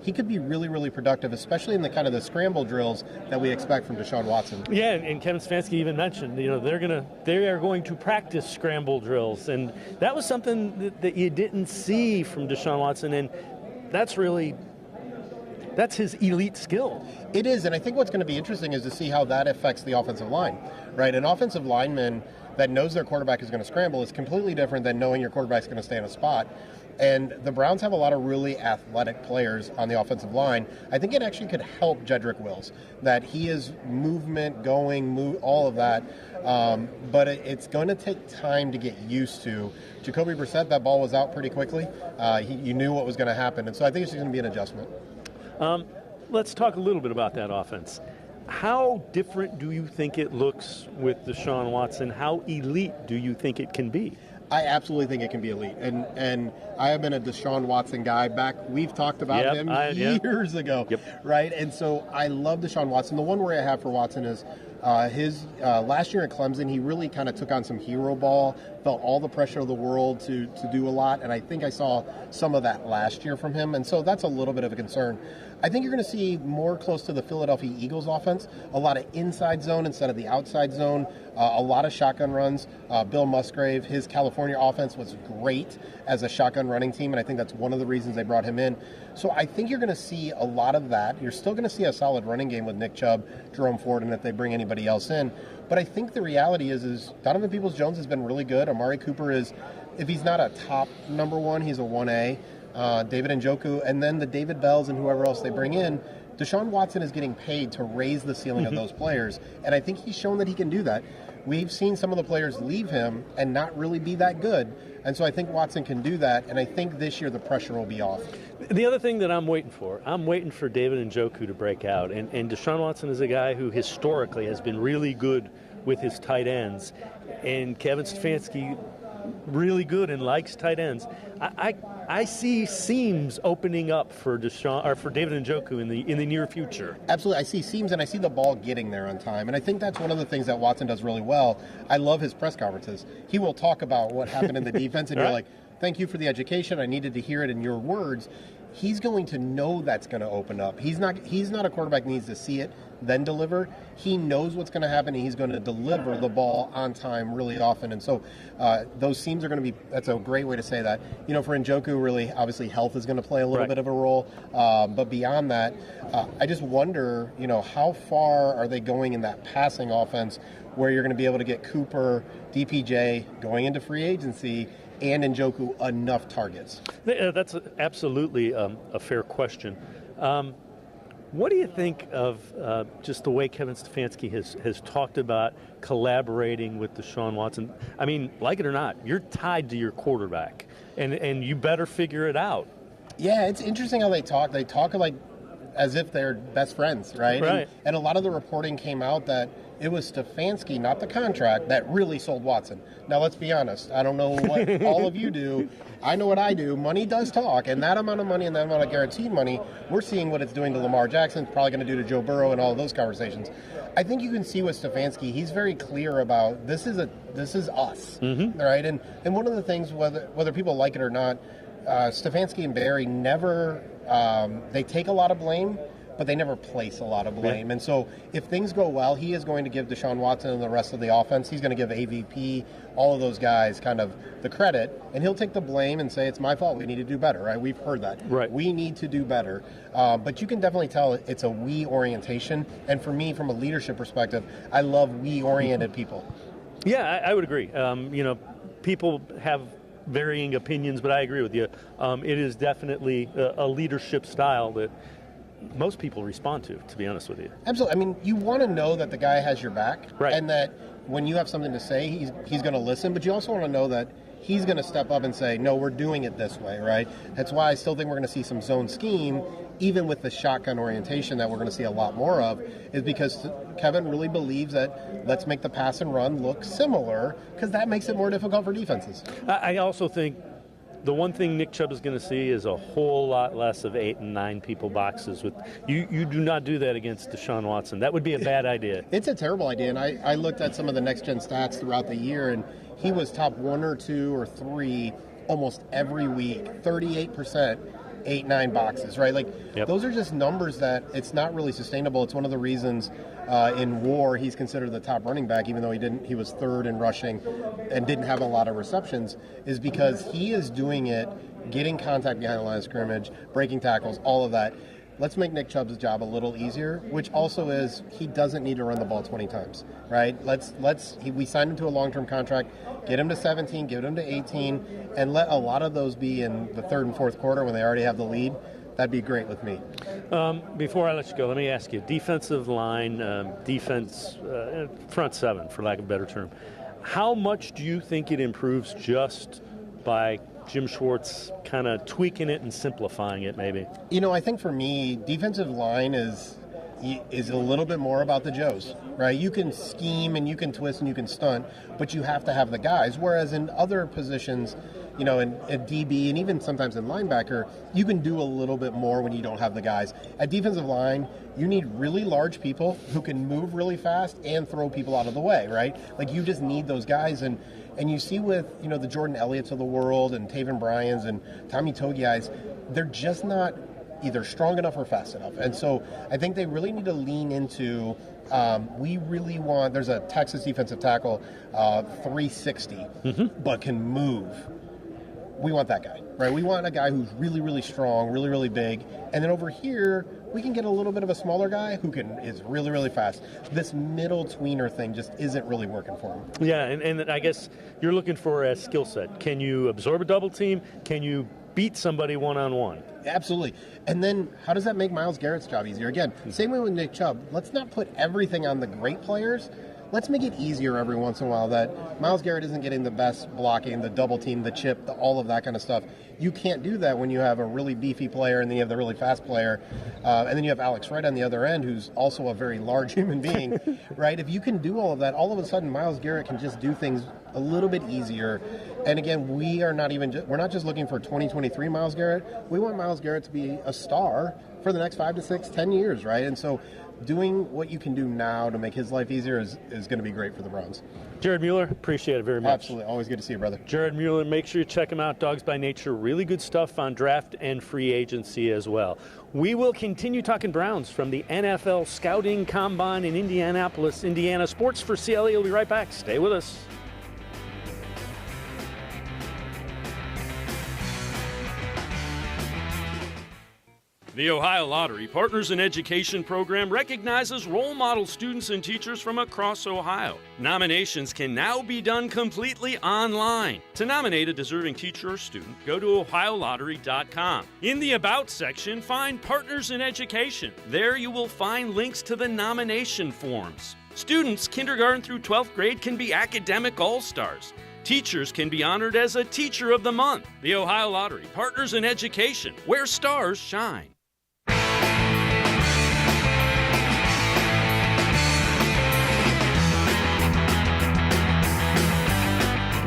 He could be really, really productive, especially in the kind of the scramble drills that we expect from Deshaun Watson. Yeah, and Kevin Stefanski even mentioned, they are going to practice scramble drills, and that was something that you didn't see from Deshaun Watson, and that's his elite skill. It is, and I think what's going to be interesting is to see how that affects the offensive line, right? An offensive lineman that knows their quarterback is going to scramble is completely different than knowing your quarterback is going to stay in a spot. And the Browns have a lot of really athletic players on the offensive line. I think it actually could help Jedrick Wills, that he is movement, all of that. But it's going to take time to get used to. Jacoby Brissett, that ball was out pretty quickly. You knew what was going to happen. And so I think it's going to be an adjustment. Let's talk a little bit about that offense. How different do you think it looks with Deshaun Watson? How elite do you think it can be? I absolutely think it can be elite. And I have been a Deshaun Watson guy we've talked about him years ago, right? And so I love Deshaun Watson. The one worry I have for Watson is his last year at Clemson, he really kind of took on some hero ball, felt all the pressure of the world to do a lot, and I think I saw some of that last year from him, and so that's a little bit of a concern. I think you're going to see more close to the Philadelphia Eagles offense, a lot of inside zone instead of the outside zone, a lot of shotgun runs. Bill Musgrave, his California offense was great as a shotgun running team, and I think that's one of the reasons they brought him in. So I think you're going to see a lot of that. You're still going to see a solid running game with Nick Chubb, Jerome Ford, and if they bring anybody else in. But I think the reality is Donovan Peoples-Jones has been really good. Amari Cooper is, if he's not a top number one, he's a 1A. David Njoku, and then the David Bells and whoever else they bring in. Deshaun Watson is getting paid to raise the ceiling of those players, and I think he's shown that he can do that. We've seen some of the players leave him and not really be that good, and so I think Watson can do that, and I think this year the pressure will be off. The other thing that I'm waiting for David Njoku to break out, and Deshaun Watson is a guy who historically has been really good with his tight ends, and Kevin Stefanski really good and likes tight ends. I see seams opening up for David Njoku in the near future. Absolutely, I see seams and I see the ball getting there on time, and I think that's one of the things that Watson does really well. I love his press conferences. He will talk about what happened in the defense, and you're like, "Thank you for the education. I needed to hear it in your words." He's going to know that's going to open up. He's not a quarterback that needs to see it, then deliver. He knows what's going to happen, and he's going to deliver the ball on time really often. And so those seams are going to be, that's a great way to say that. You know, for Njoku, really, obviously health is going to play a little bit of a role. But beyond that, I just wonder, how far are they going in that passing offense where you're going to be able to get Cooper, DPJ going into free agency, and Njoku enough targets? That's absolutely a fair question. What do you think of just the way Kevin Stefanski has talked about collaborating with Deshaun Watson? I mean, like it or not, you're tied to your quarterback, and you better figure it out. Yeah, it's interesting how they talk. They talk like as if they're best friends, right? Right. And a lot of the reporting came out that it was Stefanski, not the contract, that really sold Watson. Now, let's be honest. I don't know what all of you do. I know what I do. Money does talk, and that amount of money and that amount of guaranteed money, we're seeing what it's doing to Lamar Jackson, it's probably going to do to Joe Burrow and all of those conversations. I think you can see with Stefanski, he's very clear about this is us, right? And one of the things, whether people like it or not, Stefanski and Barry never, they take a lot of blame, but they never place a lot of blame. Yeah. And so if things go well, he is going to give Deshaun Watson and the rest of the offense, he's going to give AVP, all of those guys kind of the credit, and he'll take the blame and say, it's my fault, we need to do better, right? We've heard that. Right. We need to do better. But you can definitely tell it's a we orientation. And for me, from a leadership perspective, I love we-oriented people. Yeah, I would agree. People have varying opinions, but I agree with you. It is definitely a leadership style that most people respond to be honest with you. Absolutely. I mean, you want to know that the guy has your back, right, and that when you have something to say, he's going to listen, but you also want to know that he's going to step up and say, no, we're doing it this way, right? That's why I still think we're going to see some zone scheme, even with the shotgun orientation that we're going to see a lot more of, is because Kevin really believes that let's make the pass and run look similar, because that makes it more difficult for defenses. I also think the one thing Nick Chubb is going to see is a whole lot less of 8 and 9 people boxes. With you do not do that against Deshaun Watson. That would be a bad idea. It's a terrible idea, and I looked at some of the next-gen stats throughout the year, and he was top 1 or 2 or 3 almost every week, 38%. 8-9 boxes, right? Those are just numbers that it's not really sustainable. It's one of the reasons in WAR he's considered the top running back, even though he was third in rushing and didn't have a lot of receptions, is because he is doing it, getting contact behind the line of scrimmage, breaking tackles, all of that. let's make Nick Chubb's job a little easier, which also is he doesn't need to run the ball 20 times, right? We signed him to a long-term contract, get him to 17, get him to 18, and let a lot of those be in the third and fourth quarter when they already have the lead. That'd be great with me. Before I let you go, let me ask you, defensive line, defense, front seven, for lack of a better term, how much do you think it improves just by Jim Schwartz kind of tweaking it and simplifying it maybe? I think for me, defensive line is a little bit more about the Joes, right? You can scheme and you can twist and you can stunt, but you have to have the guys. Whereas in other positions, in DB and even sometimes in linebacker, you can do a little bit more when you don't have the guys. At defensive line, you need really large people who can move really fast and throw people out of the way, right? Like you just need those guys. And you see with, the Jordan Elliott's of the world and Taven Bryans and Tommy Togiai's, they're just not either strong enough or fast enough. And so I think they really need to lean into, there's a Texas defensive tackle, 360, but can move. We want that guy, right? We want a guy who's really, really strong, really, really big. And then over here, we can get a little bit of a smaller guy who is really, really fast. This middle tweener thing just isn't really working for him. Yeah, and I guess you're looking for a skill set. Can you absorb a double team? Can you beat somebody one-on-one? Absolutely. And then how does that make Myles Garrett's job easier? Again, same way with Nick Chubb. Let's not put everything on the great players. Let's make it easier every once in a while that Myles Garrett isn't getting the best blocking, the double team, the chip, all of that kind of stuff. You can't do that when you have a really beefy player and then you have the really fast player. And then you have Alex Wright on the other end, who's also a very large human being, right? If you can do all of that, all of a sudden Myles Garrett can just do things a little bit easier. And again, we're not just looking for 2023 Myles Garrett. We want Myles Garrett to be a star for the next 5 to 6, 10 years, right? And so doing what you can do now to make his life easier is going to be great for the Browns. Jared Mueller, appreciate it very much. Absolutely. Always good to see you, brother. Jared Mueller, make sure you check him out. Dogs by Nature, really good stuff on draft and free agency as well. We will continue talking Browns from the NFL Scouting Combine in Indianapolis, Indiana. Sports for CLE will be right back. Stay with us. The Ohio Lottery Partners in Education program recognizes role model students and teachers from across Ohio. Nominations can now be done completely online. To nominate a deserving teacher or student, go to ohiolottery.com. In the About section, find Partners in Education. There you will find links to the nomination forms. Students kindergarten through 12th grade can be academic all-stars. Teachers can be honored as a Teacher of the Month. The Ohio Lottery Partners in Education, where stars shine.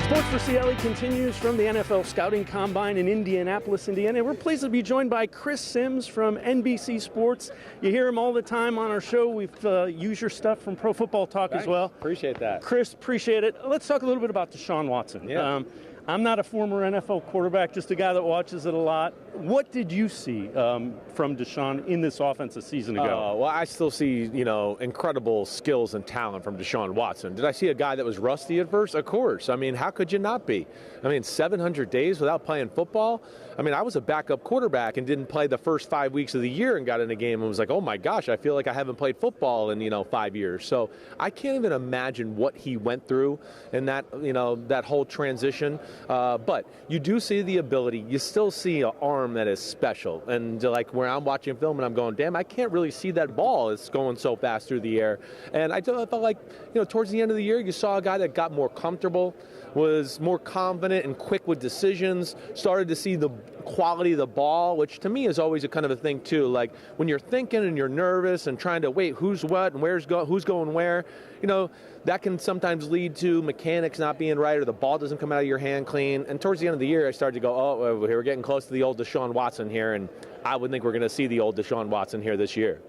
Sports for CLE continues from the NFL Scouting Combine in Indianapolis, Indiana. We're pleased to be joined by Chris Sims from NBC Sports. You hear him all the time on our show. We've used your stuff from Pro Football Talk as well. Appreciate that. Chris, appreciate it. Let's talk a little bit about Deshaun Watson. Yeah. I'm not a former NFL quarterback, just a guy that watches it a lot. What did you see from Deshaun in this offense a season ago? Well, I still see, incredible skills and talent from Deshaun Watson. Did I see a guy that was rusty at first? Of course. I mean, how could you not be? 700 days without playing football? I was a backup quarterback and didn't play the first 5 weeks of the year and got in a game and was like, oh my gosh, I feel like I haven't played football in, 5 years. So I can't even imagine what he went through in that, that whole transition. But you do see the ability. You still see an arm that is special. And like where I'm watching film and I'm going, damn, I can't really see that ball. It's going so fast through the air. And I felt like, towards the end of the year, you saw a guy that got more comfortable, was more confident and quick with decisions, started to see the quality of the ball, which to me is always a kind of a thing too. Like when you're thinking and you're nervous and trying to wait who's what and who's going where, that can sometimes lead to mechanics not being right or the ball doesn't come out of your hand clean. And towards the end of the year, I started to go, oh, we're getting close to the old Deshaun Watson here, and I would think we're going to see the old Deshaun Watson here this year.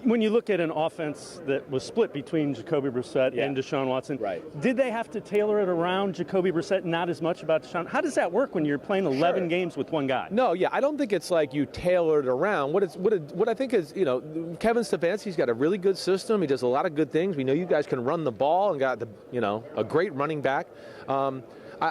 When you look at an offense that was split between Jacoby Brissett and Deshaun Watson, did they have to tailor it around Jacoby Brissett, not as much about Deshaun? How does that work when you're playing 11 games with one guy? No, I don't think it's like you tailor it around. What I think is, Kevin Stefanski's got a really good system. He does a lot of good things. We know you guys can run the ball and got a great running back.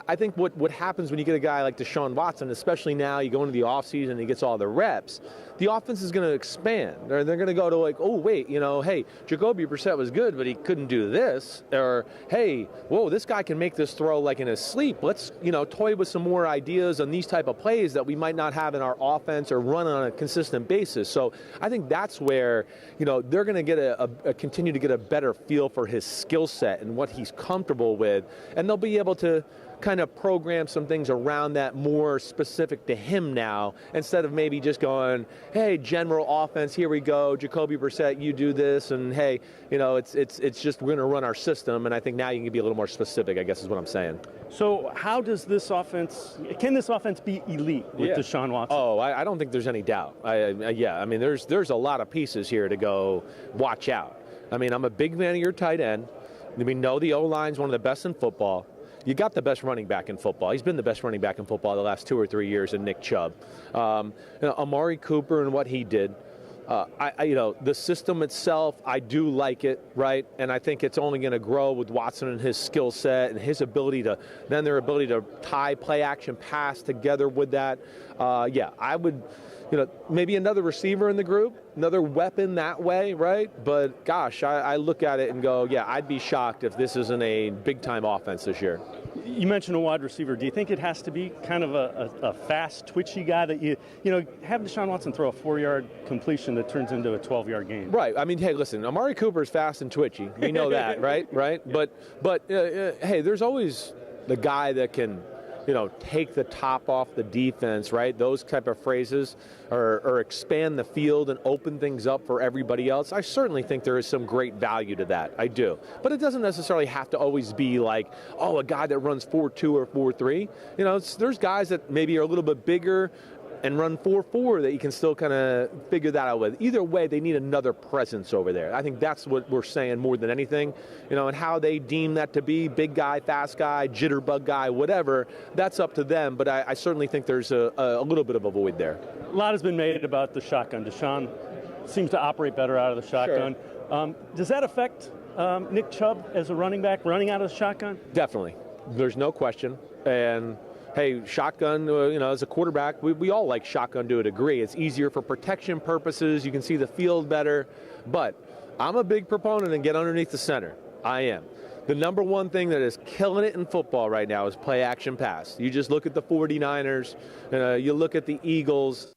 I think what happens when you get a guy like Deshaun Watson, especially now you go into the offseason and he gets all the reps, the offense is going to expand. They're going to go to like, oh, wait, hey, Jacoby Brissett was good, but he couldn't do this. Or, hey, whoa, this guy can make this throw like in his sleep. Let's, toy with some more ideas on these type of plays that we might not have in our offense or run on a consistent basis. So I think that's where, they're going to get continue to get a better feel for his skill set and what he's comfortable with. And they'll be able to kind of program some things around that more specific to him now, instead of maybe just going, hey, general offense, here we go, Jacoby Brissett, you do this, and hey, it's just we're going to run our system. And I think now you can be a little more specific, I guess is what I'm saying. So how does this offense, can this offense be elite with Deshaun Watson? Oh, I don't think there's any doubt. I mean, there's a lot of pieces here to go watch out. I mean, I'm a big fan of your tight end. We know the O-line's one of the best in football. You got the best running back in football. He's been the best running back in football the last 2 or 3 years in Nick Chubb. Amari Cooper and what he did. The system itself, I do like it, right? And I think it's only going to grow with Watson and his skill set and his ability to, then their ability to tie play action pass together with that. I would, maybe another receiver in the group, another weapon that way, right? But gosh, I look at it and go, I'd be shocked if this isn't a big-time offense this year. You mentioned a wide receiver. Do you think it has to be kind of a fast, twitchy guy that you have Deshaun Watson throw a 4-yard completion that turns into a 12-yard gain? Right. I mean, hey, listen, Amari Cooper is fast and twitchy. We know that, right? Right. Yeah. But hey, there's always the guy that can, take the top off the defense, right? Those type of phrases, or expand the field and open things up for everybody else. I certainly think there is some great value to that. I do. But it doesn't necessarily have to always be like, a guy that runs 4.2 or 4.3. There's guys that maybe are a little bit bigger and run 4.4 that you can still kind of figure that out with. Either way, they need another presence over there. I think that's what we're saying more than anything, and how they deem that to be, big guy, fast guy, jitterbug guy, whatever, that's up to them. But I certainly think there's a little bit of a void there. A lot has been made about the shotgun. Deshaun seems to operate better out of the shotgun. Sure. Does that affect Nick Chubb as a running back, running out of the shotgun? Definitely. There's no question. And hey, shotgun, as a quarterback, we all like shotgun to a degree. It's easier for protection purposes. You can see the field better. But I'm a big proponent and get underneath the center. I am. The number one thing that is killing it in football right now is play action pass. You just look at the 49ers, you look at the Eagles,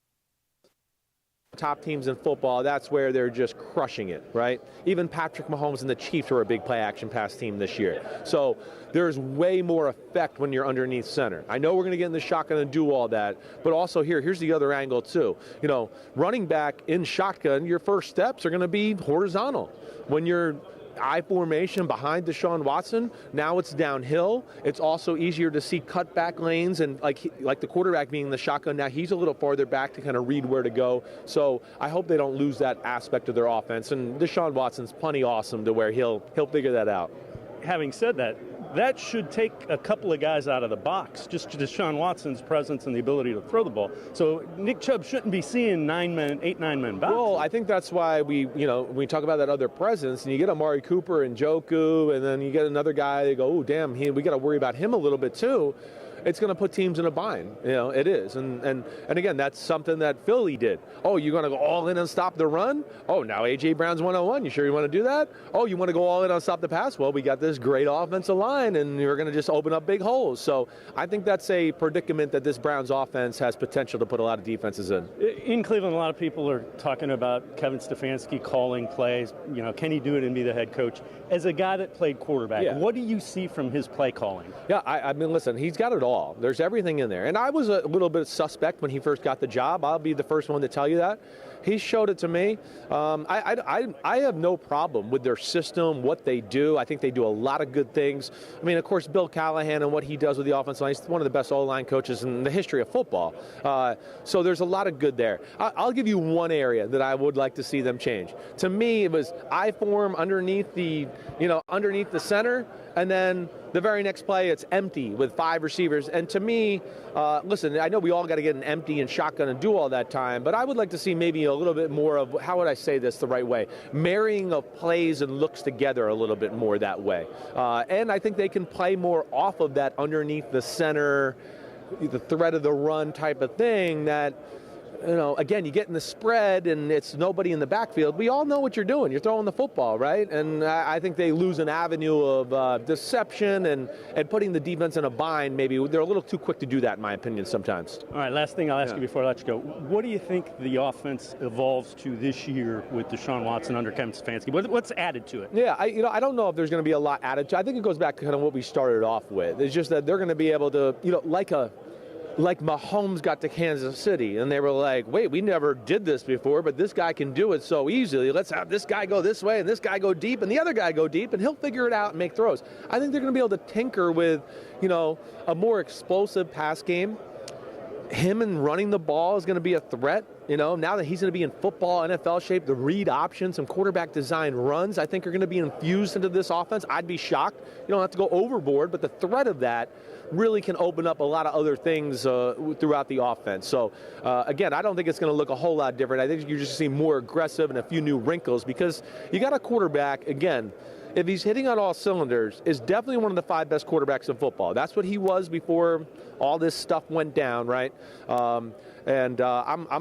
top teams in football, that's where they're just crushing it, right? Even Patrick Mahomes and the Chiefs are a big play action pass team this year. So there's way more effect when you're underneath center. I know we're going to get in the shotgun and do all that, but also here's the other angle too. Running back in shotgun, your first steps are going to be horizontal. When you're I formation behind Deshaun Watson, now it's downhill. It's also easier to see cutback lanes, and like the quarterback being in the shotgun, now he's a little farther back to kind of read where to go. So I hope they don't lose that aspect of their offense. And Deshaun Watson's plenty awesome to where he'll figure that out. Having said that, that should take a couple of guys out of the box, just Deshaun Watson's presence and the ability to throw the ball. So Nick Chubb shouldn't be seeing 8-9-man boxes. Well, I think that's why we we talk about that other presence, and you get Amari Cooper and Njoku, and then you get another guy, they go, oh, damn, we got to worry about him a little bit too. It's going to put teams in a bind. It is. And again, that's something that Philly did. Oh, you're going to go all in and stop the run? Oh, now A.J. Brown's 101. You sure you want to do that? Oh, you want to go all in and stop the pass? Well, we got this great offensive line, and you're going to just open up big holes. So I think that's a predicament that this Browns offense has potential to put a lot of defenses in. In Cleveland, a lot of people are talking about Kevin Stefanski calling plays. Can he do it and be the head coach? As a guy that played quarterback, what do you see from his play calling? Yeah, I mean, listen, he's got it all ball. There's everything in there. And I was a little bit suspect when he first got the job. I'll be the first one to tell you that. He showed it to me. I have no problem with their system, what they do. I think they do a lot of good things. I mean, of course, Bill Callahan and what he does with the offensive line, he's one of the best O-line coaches in the history of football. So there's a lot of good there. I'll give you one area that I would like to see them change. To me, it was I-form underneath the center, and then the very next play, it's empty with 5 receivers. And to me, listen, I know we all got to get an empty and shotgun and do all that time, but I would like to see maybe a little bit more of, how would I say this the right way, marrying of plays and looks together a little bit more that way. And I think they can play more off of that underneath the center, the threat of the run type of thing that, again, you get in the spread and it's nobody in the backfield. We all know what you're doing. You're throwing the football, right? And I think they lose an avenue of deception and putting the defense in a bind. Maybe they're a little too quick to do that, in my opinion, sometimes. All right, last thing I'll ask you before I let you go. What do you think the offense evolves to this year with Deshaun Watson under Kevin Stefanski? What's added to it? Yeah, I don't know if there's going to be a lot added to it. I think it goes back to kind of what we started off with. It's just that they're going to be able to, like Mahomes got to Kansas City, and they were like, wait, we never did this before, but this guy can do it so easily. Let's have this guy go this way, and this guy go deep, and the other guy go deep, and he'll figure it out and make throws. I think they're going to be able to tinker with, a more explosive pass game. Him and running the ball is going to be a threat. Now that he's going to be in football, NFL shape, the read options, some quarterback design runs, I think are going to be infused into this offense. I'd be shocked. You don't have to go overboard, but the threat of that really can open up a lot of other things throughout the offense. So, again, I don't think it's going to look a whole lot different. I think you're just seeing more aggressive and a few new wrinkles because you got a quarterback, again, if he's hitting on all cylinders, is definitely one of the 5 best quarterbacks in football. That's what he was before all this stuff went down, right? I'm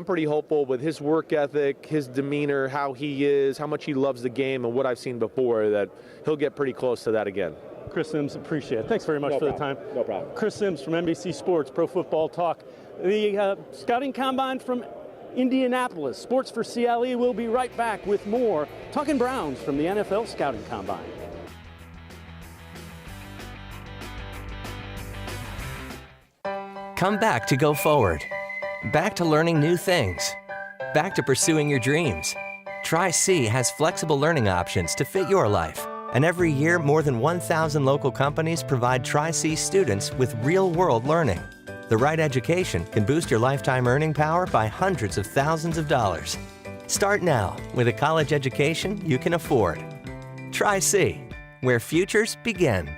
pretty hopeful with his work ethic, his demeanor, how he is, how much he loves the game, and what I've seen before, that he'll get pretty close to that again. Chris Sims, appreciate it. Thanks very much for the time. No problem. Chris Sims from NBC Sports, Pro Football Talk. The Scouting Combine from Indianapolis. Sports4CLE will be right back with more Talking Browns from the NFL Scouting Combine. Come back to go forward. Back to learning new things. Back to pursuing your dreams. Tri-C has flexible learning options to fit your life. And every year, more than 1,000 local companies provide Tri-C students with real-world learning. The right education can boost your lifetime earning power by hundreds of thousands of dollars. Start now with a college education you can afford. Tri-C, where futures begin.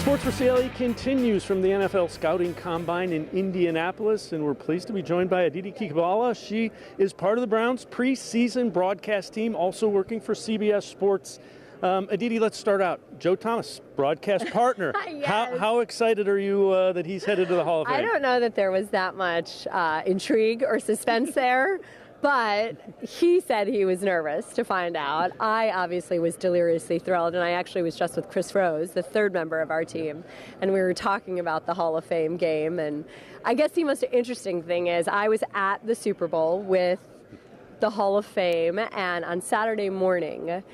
Sports4CLE continues from the NFL Scouting Combine in Indianapolis, and we're pleased to be joined by Aditi Kinkhabwala. She is part of the Browns preseason broadcast team, also working for CBS Sports. Aditi, let's start out. Joe Thomas, broadcast partner. Yes. How excited are you that he's headed to the Hall of Fame? I don't know that there was that much intrigue or suspense there. But he said he was nervous to find out. I obviously was deliriously thrilled, and I actually was just with Chris Rose, the 3rd member of our team, and we were talking about the Hall of Fame game. And I guess the most interesting thing is I was at the Super Bowl with the Hall of Fame, and on Saturday morning,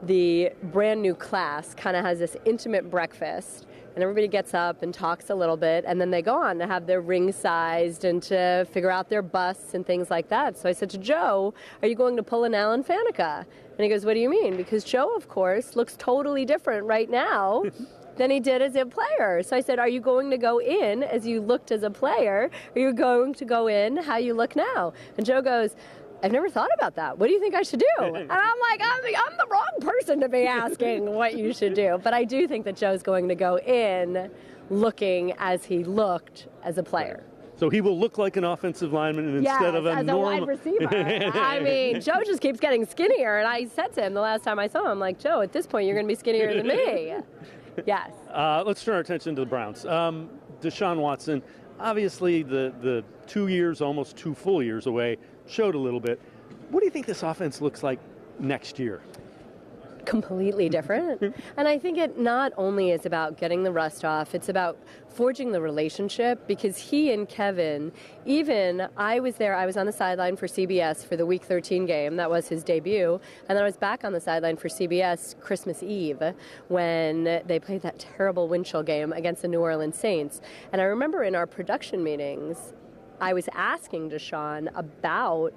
the brand new class kind of has this intimate breakfast. And everybody gets up and talks a little bit, and then they go on to have their ring sized and to figure out their busts and things like that. So I said to Joe, are you going to pull an Alan Faneca? And he goes, what do you mean? Because Joe, of course, looks totally different right now than he did as a player. So I said, are you going to go in as you looked as a player? Or are you going to go in how you look now? And Joe goes, I've never thought about that. What do you think I should do? And I'm like, I'm the wrong person to be asking what you should do. But I do think that Joe's going to go in looking as he looked as a player. So he will look like an offensive lineman instead of a normal... as a wide receiver. I mean, Joe just keeps getting skinnier. And I said to him the last time I saw him, I'm like, Joe, at this point, you're going to be skinnier than me. Yes. Let's turn our attention to the Browns. Deshaun Watson, obviously the 2 years, almost 2 full years away, showed a little bit. What do you think this offense looks like next year? completely different. And I think it not only is about getting the rust off, it's about forging the relationship, because he and Kevin, even I was on the sideline for CBS for the Week 13 game. That was his debut. And then I was back on the sideline for CBS Christmas Eve when they played that terrible wind chill game against the New Orleans Saints. And I remember in our production meetings, I was asking Deshaun about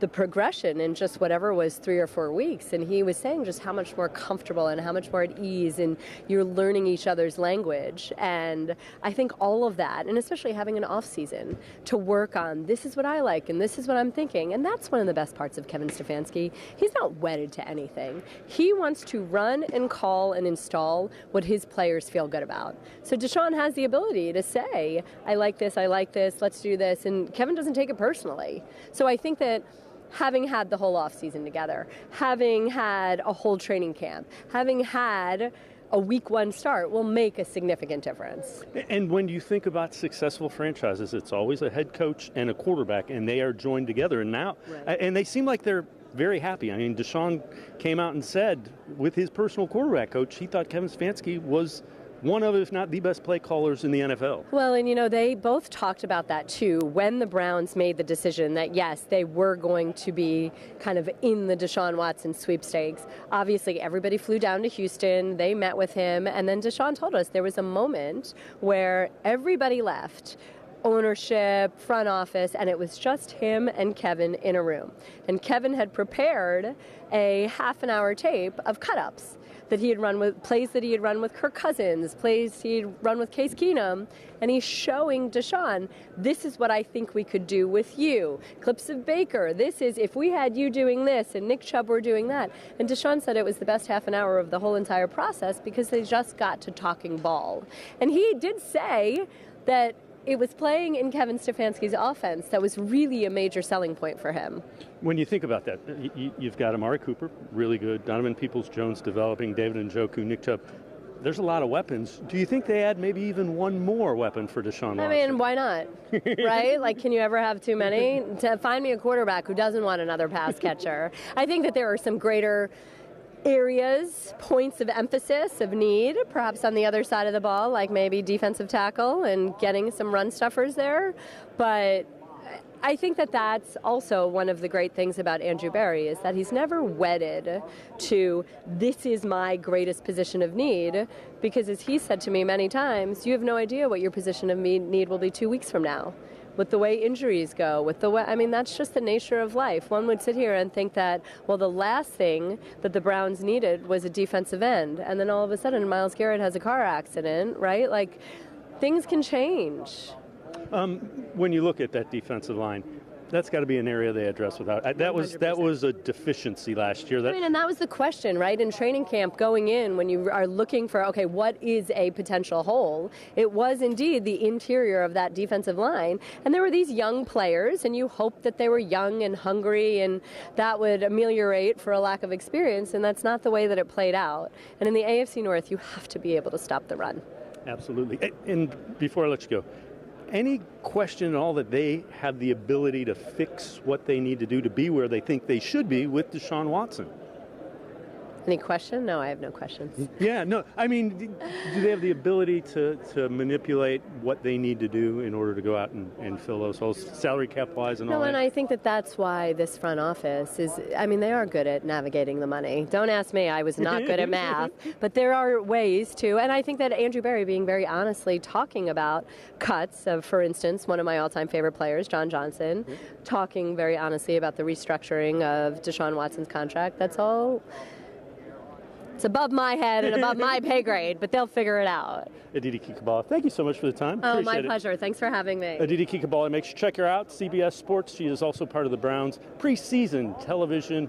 the progression in just whatever was 3 or 4 weeks, and he was saying just how much more comfortable and how much more at ease, and you're learning each other's language. And I think all of that, and especially having an off season to work on, this is what I like and this is what I'm thinking, and that's one of the best parts of Kevin Stefanski. He's not wedded to anything. He wants to run and call and install what his players feel good about. So Deshaun has the ability to say, I like this, let's do this, and Kevin doesn't take it personally. So I think that having had the whole offseason together, having had a whole training camp, having had a week 1 start will make a significant difference. And when you think about successful franchises, it's always a head coach and a quarterback, and they are joined together. And now, and they seem like they're very happy. I mean, Deshaun came out and said with his personal quarterback coach, he thought Kevin Stefanski was one of, if not the best play callers in the NFL. Well, and they both talked about that too when the Browns made the decision that yes, they were going to be kind of in the Deshaun Watson sweepstakes. Obviously, everybody flew down to Houston, they met with him, and then Deshaun told us there was a moment where everybody left, ownership, front office, and it was just him and Kevin in a room. And Kevin had prepared a half-an-hour tape of cut-ups that he had run with, plays that he had run with Kirk Cousins, plays he had run with Case Keenum, and he's showing Deshaun, this is what I think we could do with you. Clips of Baker, this is if we had you doing this and Nick Chubb were doing that. And Deshaun said it was the best half an hour of the whole entire process because they just got to talking ball. And he did say that it was playing in Kevin Stefanski's offense that was really a major selling point for him. When you think about that, you've got Amari Cooper, really good, Donovan Peoples-Jones developing, David Njoku, Nick Chubb. There's a lot of weapons. Do you think they add maybe even one more weapon for Deshaun Watson? I mean, why not? Right? Like, can you ever have too many? To find me a quarterback who doesn't want another pass catcher. I think that there are some greater areas, points of emphasis, of need, perhaps on the other side of the ball, like maybe defensive tackle and getting some run stuffers there. But I think that that's also one of the great things about Andrew Berry is that he's never wedded to this is my greatest position of need, because as he said to me many times, you have no idea what your position of need will be 2 weeks from now. With the way injuries go, with the way, I mean, that's just the nature of life. One would sit here and think that, well, the last thing that the Browns needed was a defensive end. And then all of a sudden, Myles Garrett has a car accident, right? Like, things can change. When you look at that defensive line, that's got to be an area they address without. That was a deficiency last year. And that was the question, right? In training camp going in, when you are looking for, okay, what is a potential hole? It was indeed the interior of that defensive line. And there were these young players, and you hoped that they were young and hungry, and that would ameliorate for a lack of experience, and that's not the way that it played out. And in the AFC North, you have to be able to stop the run. Absolutely. And before I let you go, any question at all that they have the ability to fix what they need to do to be where they think they should be with Deshaun Watson? Any question? No, I have no questions. Yeah, no. I mean, do they have the ability to manipulate what they need to do in order to go out and fill those holes, salary cap-wise and all that? No, and I think that that's why this front office is, I mean, they are good at navigating the money. Don't ask me. I was not good at math. But there are ways to, and I think that Andrew Berry being very honestly talking about cuts of, for instance, one of my all-time favorite players, John Johnson, talking very honestly about the restructuring of Deshaun Watson's contract, that's all. It's above my head and above my pay grade, but they'll figure it out. Aditi Kinkhabwala, thank you so much for the time. Oh, Appreciate my it. pleasure. Thanks for having me. Aditi Kinkhabwala, make sure you check her out, CBS Sports. She is also part of the Browns preseason television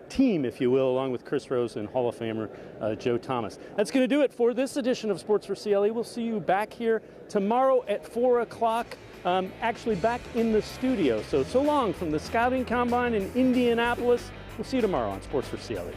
team, if you will, along with Chris Rose and Hall of Famer Joe Thomas. That's going to do it for this edition of Sports for CLE. We'll see you back here tomorrow at 4 o'clock, actually back in the studio. So long from the Scouting Combine in Indianapolis. We'll see you tomorrow on Sports for CLE.